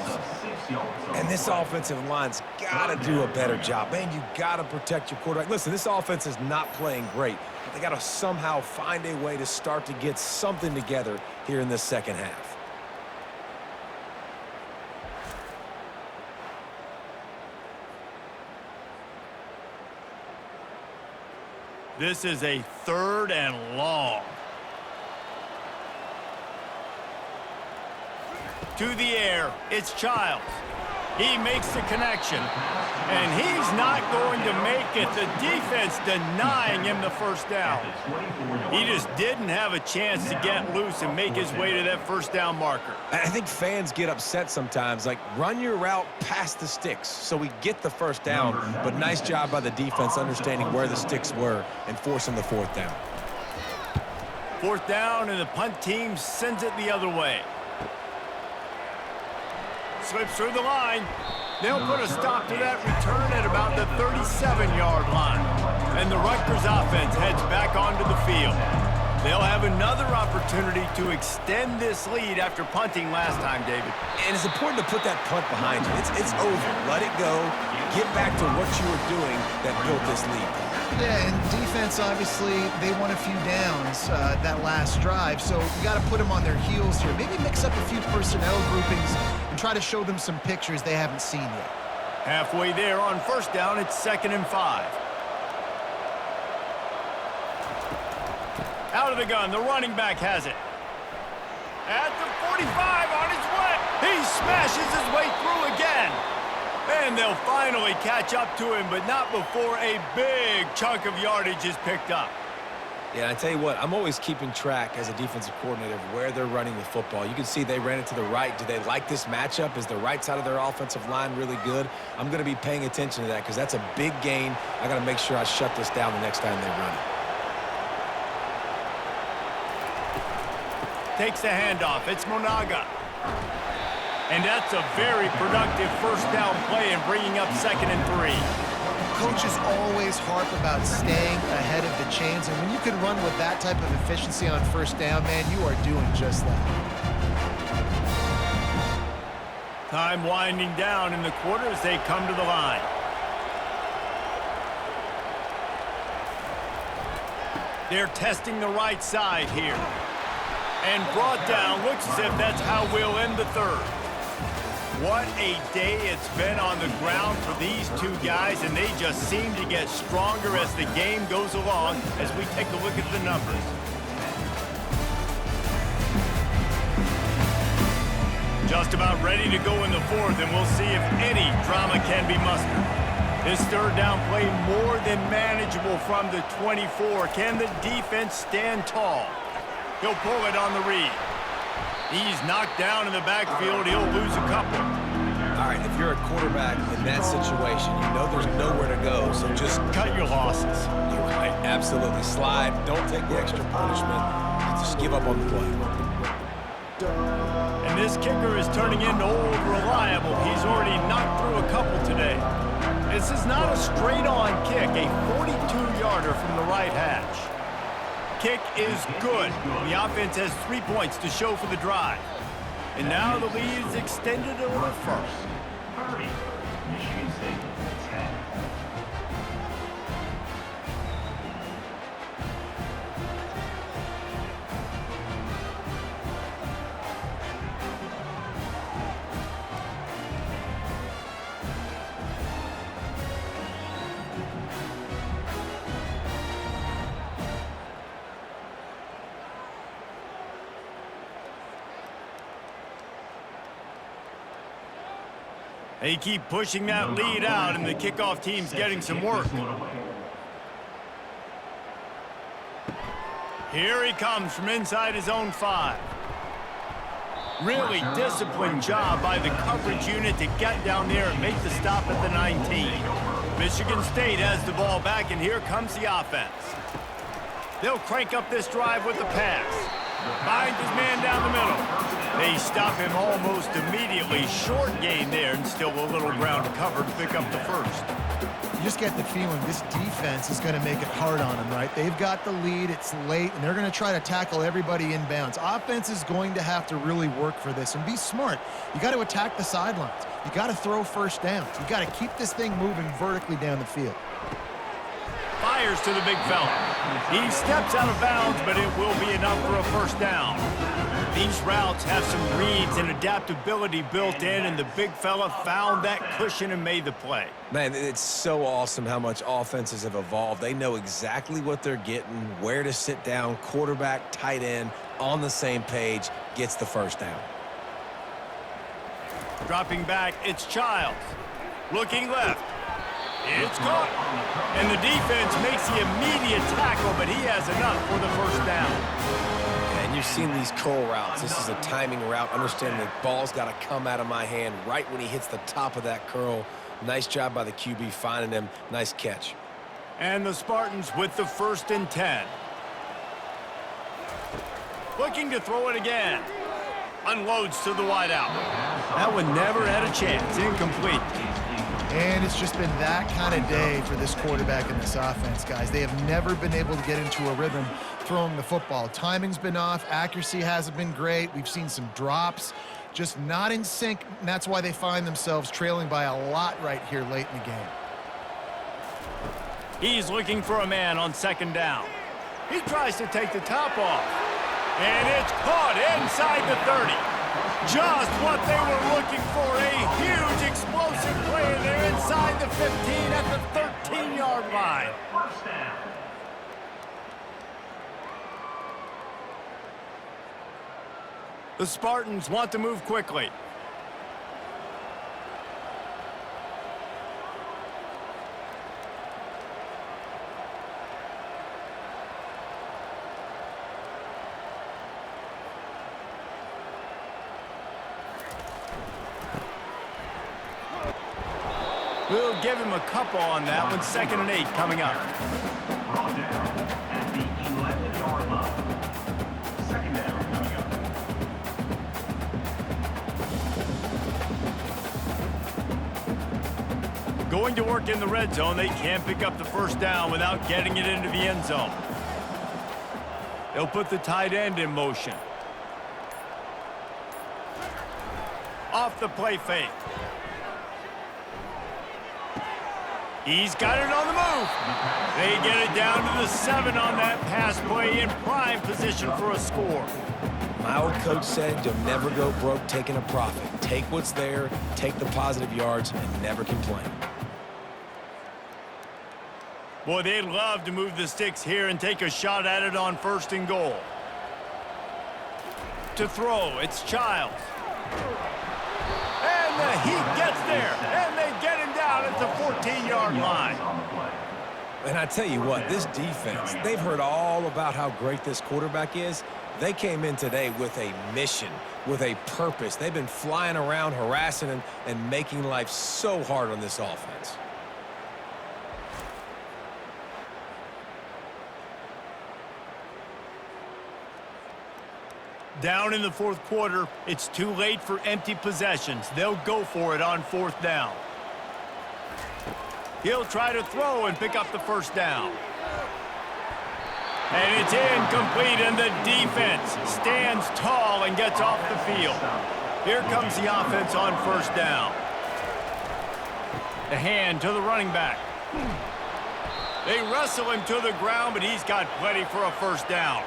And this offensive line's got to do a better job. Man, you got to protect your quarterback. Listen, this offense is not playing great. They got to somehow find a way to start to get something together here in this second half. This is a 3rd and long. To the air, it's Childs. He makes the connection, and he's not going to make it. The defense denying him the first down. He just didn't have a chance to get loose and make his way to that first down marker. I think fans get upset sometimes, like run your route past the sticks so we get the first down, but nice job by the defense understanding where the sticks were and forcing the 4th down. 4th down, and the punt team sends it the other way. Slips through the line. They'll put a stop to that return at about the 37-yard line. And the Rutgers offense heads back onto the field. They'll have another opportunity to extend this lead after punting last time, David. And it's important to put that punt behind you. It's over. Let it go. Get back to what you were doing that built this lead. Yeah, and defense, obviously, they won a few downs that last drive, so you got to put them on their heels here. Maybe mix up a few personnel groupings and try to show them some pictures they haven't seen yet. Halfway there on 1st down, it's 2nd and 5. Out of the gun, the running back has it. At the 45, on his way. He smashes his way through again. And they'll finally catch up to him, but not before a big chunk of yardage is picked up. Yeah, I tell you what, I'm always keeping track as a defensive coordinator of where they're running the football. You can see they ran it to the right. Do they like this matchup? Is the right side of their offensive line really good? I'm going to be paying attention to that because that's a big gain. I got to make sure I shut this down the next time they run it. Takes the handoff. It's Monaga. And that's a very productive first down play and bringing up 2nd and 3. Coaches always harp about staying ahead of the chains, and when you can run with that type of efficiency on 1st down, man, you are doing just that. Time winding down in the quarter as they come to the line. They're testing the right side here. And brought down. Looks as if that's how we'll end the 3rd. What a day it's been on the ground for these two guys, and they just seem to get stronger as the game goes along as we take a look at the numbers. Just about ready to go in the 4th, and we'll see if any drama can be mustered. This 3rd down play more than manageable from the 24. Can the defense stand tall? He'll pull it on the read. He's knocked down in the backfield. He'll lose a couple. All right, if you're a quarterback in that situation, you know there's nowhere to go, so just cut your losses. You're right, absolutely. Slide. Don't take the extra punishment. Just give up on the play. And this kicker is turning into old reliable. He's already knocked through a couple today. This is not a straight-on kick, a 42-yarder from the right hash. Kick is good. The offense has 3 points to show for the drive. And now the lead is extended a little further. 30, Michigan State, 10. They keep pushing that lead out, and the kickoff team's getting some work. Here he comes from inside his own 5. Really disciplined job by the coverage unit to get down there and make the stop at the 19. Michigan State has the ball back, and here comes the offense. They'll crank up this drive with the pass. Finds his man down the middle. They stop him almost immediately. Short gain there, and still a little ground to cover to pick up the first. You just get the feeling this defense is going to make it hard on them, right? They've got the lead, it's late, and they're going to try to tackle everybody inbounds. Offense is going to have to really work for this and be smart. You got to attack the sidelines. You got to throw first downs. You got to keep this thing moving vertically down the field. Fires to the big fella. He steps out of bounds, but it will be enough for a first down. These routes have some reads and adaptability built in, and the big fella found that cushion and made the play. Man, it's so awesome how much offenses have evolved. They know exactly what they're getting, where to sit down, quarterback, tight end, on the same page, gets the first down. Dropping back, it's Childs. Looking left. It's caught. And the defense makes the immediate tackle, but he has enough for the first down. And you've seen these curl routes. This is a timing route. Understanding the ball's got to come out of my hand right when he hits the top of that curl. Nice job by the QB finding him. Nice catch. And the Spartans with the 1st and 10. Looking to throw it again. Unloads to the wideout. That one never had a chance. Incomplete. And it's just been that kind of day for this quarterback and this offense, guys. They have never been able to get into a rhythm throwing the football. Timing's been off. Accuracy hasn't been great. We've seen some drops. Just not in sync, and that's why they find themselves trailing by a lot right here late in the game. He's looking for a man on 2nd down. He tries to take the top off. And it's caught inside the 30. Just what they were looking for. A huge explosive play, and they're inside the 15 at the 13-yard line. The Spartans want to move quickly. We'll give him a couple on that one. 2nd and 8 coming up. Brought down at the 11-yard line. 2nd down coming up. Going to work in the red zone. They can't pick up the first down without getting it into the end zone. They'll put the tight end in motion. Off the play fake. He's got it on the move. They get it down to the 7 on that pass play, in prime position for a score. My old coach said you'll never go broke taking a profit. Take what's there, take the positive yards, and never complain. Boy, they'd love to move the sticks here and take a shot at it on 1st and goal. To throw, it's Childs. And the heat gets there, and they get him down at the 14-yard line. And I tell you what, this defense, they've heard all about how great this quarterback is. They came in today with a mission, with a purpose. They've been flying around, harassing him, and making life so hard on this offense. Down in the 4th quarter, it's too late for empty possessions. They'll go for it on 4th down. He'll try to throw and pick up the first down. And it's incomplete, and the defense stands tall and gets off the field. Here comes the offense on 1st down. The hand to the running back. They wrestle him to the ground, but he's got plenty for a first down.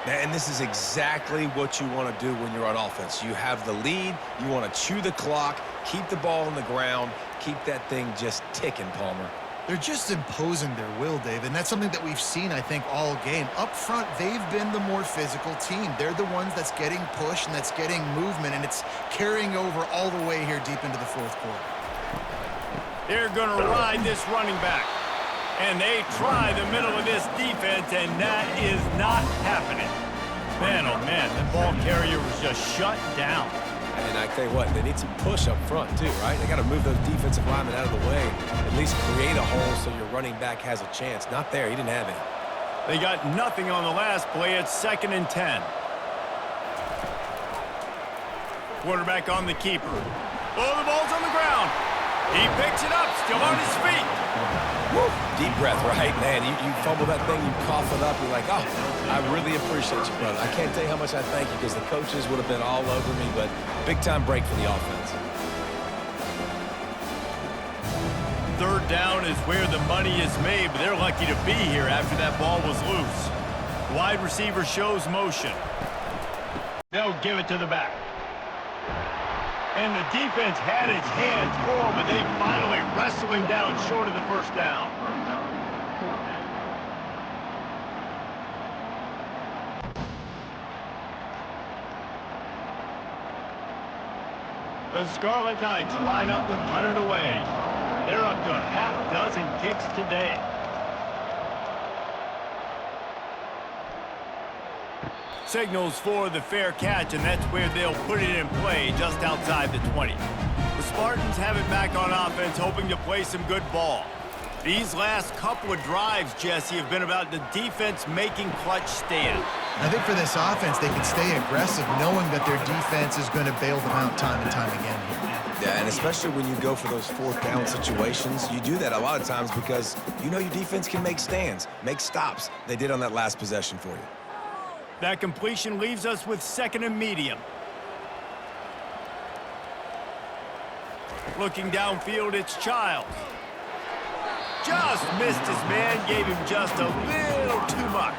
And this is exactly what you want to do when you're on offense. You have the lead, you want to chew the clock, keep the ball on the ground, keep that thing just ticking, Palmer. They're just imposing their will, Dave, and that's something that we've seen, I think, all game. Up front, they've been the more physical team. They're the ones that's getting pushed and that's getting movement, and it's carrying over all the way here deep into the 4th quarter. They're going to ride this running back. And they try the middle of this defense, and that is not happening. Man, oh man, the ball carrier was just shut down. And I tell you what, they need some push up front too, right? They got to move those defensive linemen out of the way, at least create a hole so your running back has a chance. Not there, he didn't have it. They got nothing on the last play. It's 2nd and 10. Quarterback on the keeper. Oh, the ball's on the ground. He picks it up, still on his feet. Woo. Deep breath, right, man? You fumble that thing, you cough it up, you're like, oh, I really appreciate you, brother. I can't tell you how much I thank you because the coaches would have been all over me, but big-time break for the offense. 3rd down is where the money is made, but they're lucky to be here after that ball was loose. Wide receiver shows motion. They'll give it to the back. And the defense had its hands full, but they finally wrestled him down short of the 1st down. The Scarlet Knights line up and run it away. They're up to a 6 kicks today. Signals for the fair catch, and that's where they'll put it in play, just outside the 20. The Spartans have it back on offense, hoping to play some good ball. These last couple of drives, Jesse, have been about the defense making clutch stands. I think for this offense, they can stay aggressive, knowing that their defense is going to bail them out time and time again here. Yeah, and especially when you go for those 4th down situations, you do that a lot of times because you know your defense can make stands, make stops. They did on that last possession for you. That completion leaves us with 2nd and medium. Looking downfield, it's Childs. Just missed his man, gave him just a little too much.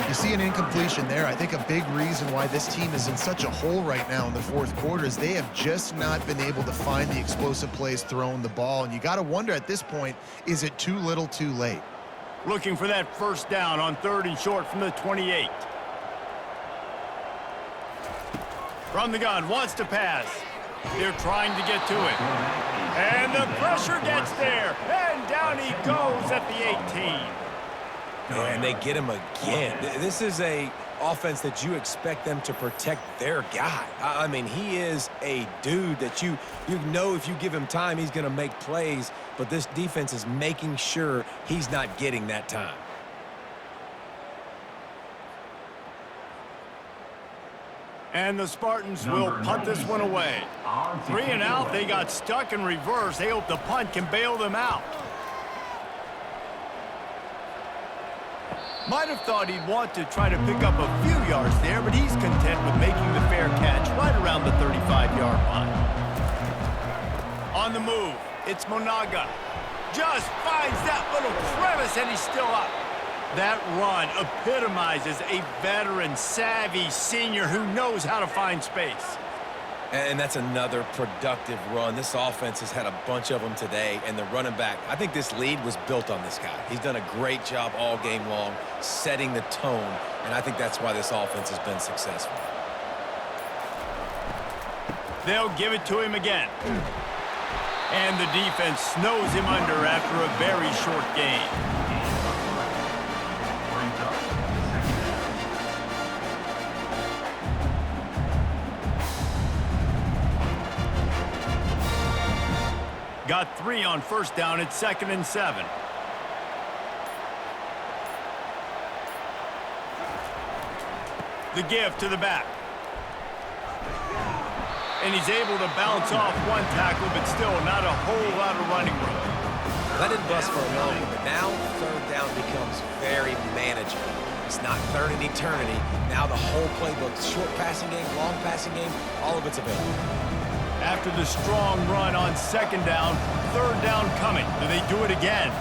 You see an incompletion there. I think a big reason why this team is in such a hole right now in the 4th quarter is they have just not been able to find the explosive plays throwing the ball. And you got to wonder at this point, is it too little too late? Looking for that 1st down on 3rd and short from the 28. From the gun, wants to pass. They're trying to get to it. And the pressure gets there. And down he goes at the 18. And they get him again. This is a offense that you expect them to protect their guy. I mean, he is a dude that you know if you give him time, he's going to make plays. But this defense is making sure he's not getting that time. And the Spartans will punt this one away. 3 and out, they got stuck in reverse. They hope the punt can bail them out. Might have thought he'd want to try to pick up a few yards there, but he's content with making the fair catch right around the 35-yard line. On the move, it's Monaga. Just finds that little crevice, and he's still up. That run epitomizes a veteran, savvy senior who knows how to find space. And that's another productive run. This offense has had a bunch of them today, and the running back, I think this lead was built on this guy. He's done a great job all game long, setting the tone, and I think that's why this offense has been successful. They'll give it to him again. And the defense snows him under after a very short game. Got 3 on 1st down at 2nd and 7. The give to the back. And he's able to bounce off one tackle, but still not a whole lot of running room. That didn't bust for a moment, but now 3rd down becomes very manageable. It's not 3rd and eternity. Now the whole playbook, short passing game, long passing game, all of it's available. After the strong run on 2nd down, 3rd down coming. Do they do it again?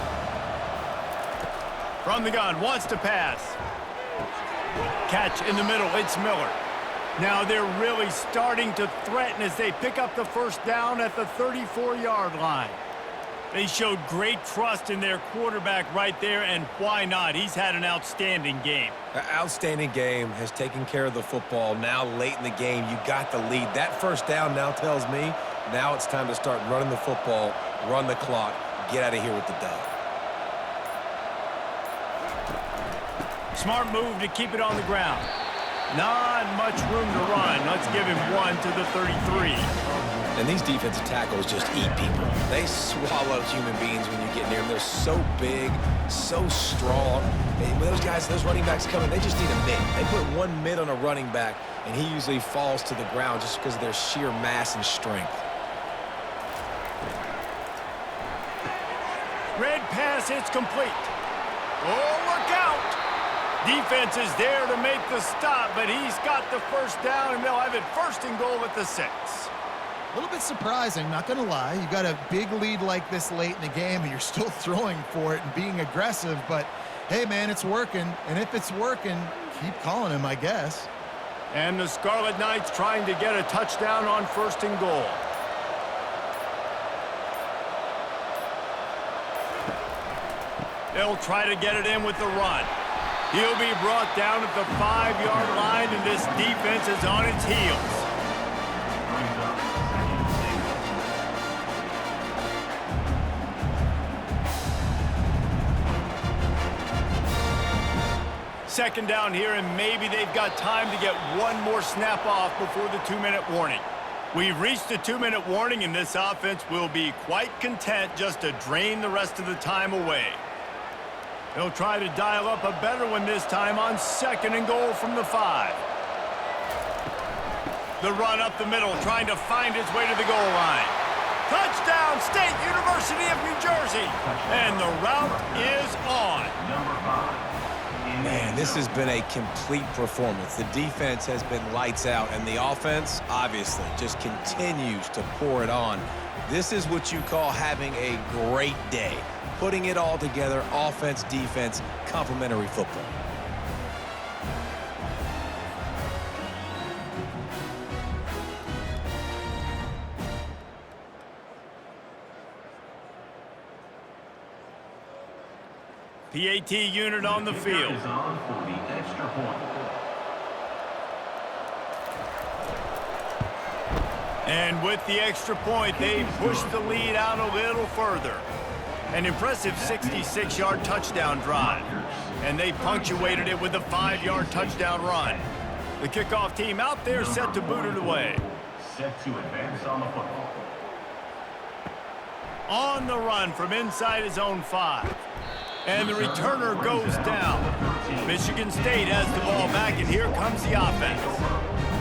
From the gun, wants to pass. Catch in the middle, it's Miller. Now they're really starting to threaten as they pick up the 1st down at the 34-yard line. They showed great trust in their quarterback right there, and why not? He's had an outstanding game. An outstanding game, has taken care of the football. Now late in the game, you got the lead. That 1st down now tells me Now it's time to start running the football, run the clock, get out of here with the dub. Smart move to keep it on the ground. Not much room to run. Let's give him 1 to the 33. And these defensive tackles just eat people. They swallow human beings when you get near them. They're so big, so strong. When those guys, those running backs come in, they just need a mid. They put one mid on a running back, and he usually falls to the ground just because of their sheer mass and strength. Red pass, it's complete. Oh, look out! Defense is there to make the stop, but he's got the first down, and they'll have it 1st and goal at the 6. A little bit surprising, not going to lie. You got a big lead like this late in the game, and you're still throwing for it and being aggressive. But, hey, man, it's working. And if it's working, keep calling him, I guess. And the Scarlet Knights trying to get a touchdown on 1st and goal. They'll try to get it in with the run. He'll be brought down at the 5-yard line, and this defense is on its heels. Second down here, and maybe they've got time to get one more snap off before the 2-minute warning. We've reached the 2-minute warning, and this offense will be quite content just to drain the rest of the time away. They'll try to dial up a better one this time on 2nd and goal from the 5. The run up the middle, trying to find its way to the goal line. Touchdown, State University of New Jersey. And the route is on. Man, this has been a complete performance. The defense has been lights out, and the offense, obviously, just continues to pour it on. This is what you call having a great day. Putting it all together, offense, defense, complementary football. PAT unit on the field. Is on for the extra point. And with the extra point, they push the lead out a little further. An impressive 66-yard touchdown drive. And they punctuated it with a 5-yard touchdown run. The kickoff team out there set to boot it away. Set to advance on the football. On the run from inside his own 5. And the returner goes down. Michigan State has the ball back, and here comes the offense.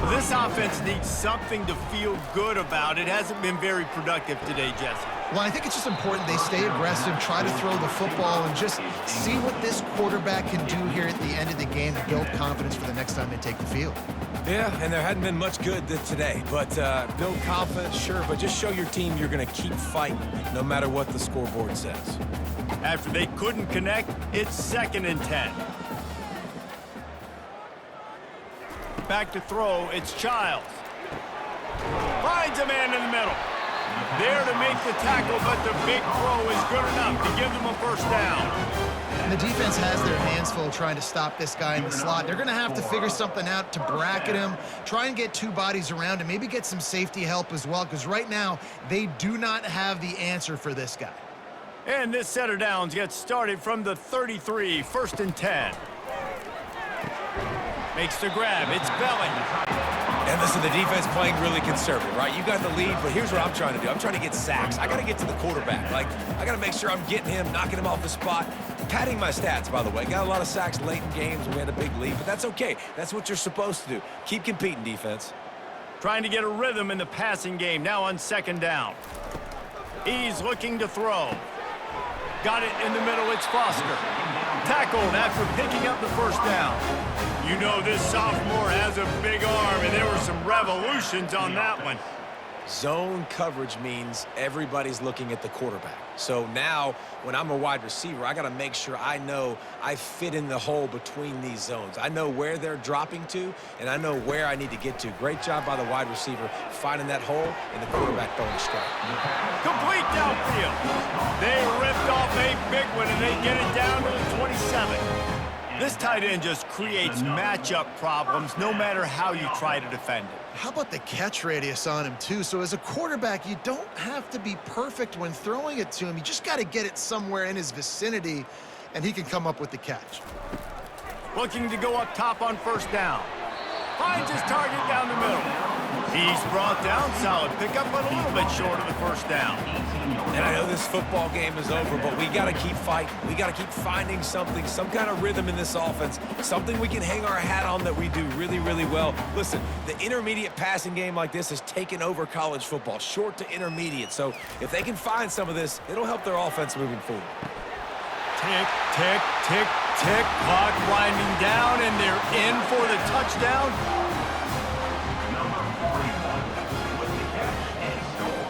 Well, this offense needs something to feel good about. It hasn't been very productive today, Jesse. Well, I think it's just important they stay aggressive, try to throw the football, and just see what this quarterback can do here at the end of the game to build confidence for the next time they take the field. Yeah, and there hadn't been much good today. But build confidence, sure, but just show your team you're going to keep fighting no matter what the scoreboard says. After they couldn't connect, it's 2nd and 10. Back to throw, it's Childs. Finds a man in the middle. There to make the tackle, but the big throw is good enough to give them a 1st down. And the defense has their hands full trying to stop this guy in the slot. They're going to have to figure something out to bracket him, try and get 2 bodies around him, maybe get some safety help as well, because right now they do not have the answer for this guy. And this set of downs gets started from the 33, 1st and 10. Makes the grab, it's Belling. And listen, the defense playing really conservative, right? You got the lead, but here's what I'm trying to do. I'm trying to get sacks. I got to get to the quarterback. Like, I got to make sure I'm getting him, knocking him off the spot. Padding my stats, by the way. Got a lot of sacks late in games when we had a big lead, but that's okay. That's what you're supposed to do. Keep competing, defense. Trying to get a rhythm in the passing game, now on 2nd down. He's looking to throw. Got it in the middle, it's Foster. Tackled after picking up the 1st down. You know this sophomore has a big arm, and there were some revolutions on that one. Zone coverage means everybody's looking at the quarterback. So now, when I'm a wide receiver, I got to make sure I know I fit in the hole between these zones. I know where they're dropping to, and I know where I need to get to. Great job by the wide receiver finding that hole, and the quarterback throwing a strike. Complete downfield. They ripped off a big one, and they get it down to the 27. This tight end just creates matchup problems no matter how you try to defend it. How about the catch radius on him, too? So as a quarterback, you don't have to be perfect when throwing it to him. You just got to get it somewhere in his vicinity, and he can come up with the catch. Looking to go up top on first down. Finds his target down the middle. He's brought down. Solid pickup, but a little bit short of the first down. And I know this football game is over, but we got to keep fighting. We got to keep finding something, some kind of rhythm in this offense, something we can hang our hat on that we do really, really well. Listen, the intermediate passing game like this has taken over college football, short to intermediate. So if they can find some of this, it'll help their offense moving forward. Tick, tick, tick, tick. Clock winding down, and they're in for the touchdown. Number 41 with the catch and score.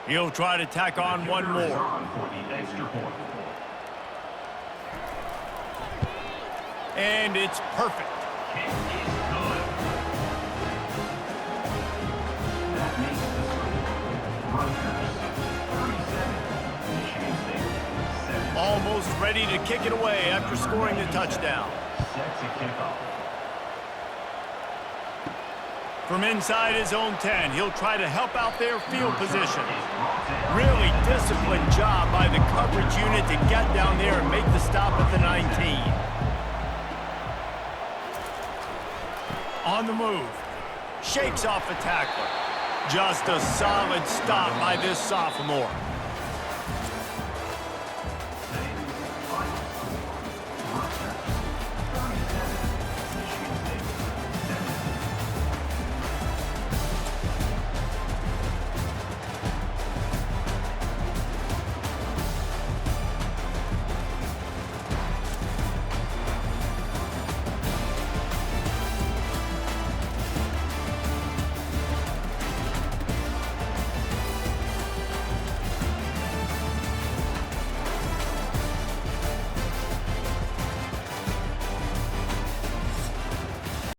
He'll try to tack on one more. On for the extra point. And it's perfect. Kick is good. That makes the score. Rutgers 37, Michigan State 7. Almost ready to kick it away after scoring the touchdown. Set to kickoff. From inside his own 10, he'll try to help out their field position. Really disciplined job by the coverage unit to get down there and make the stop at the 19. On the move. Shakes off the tackler. Just a solid stop by this sophomore.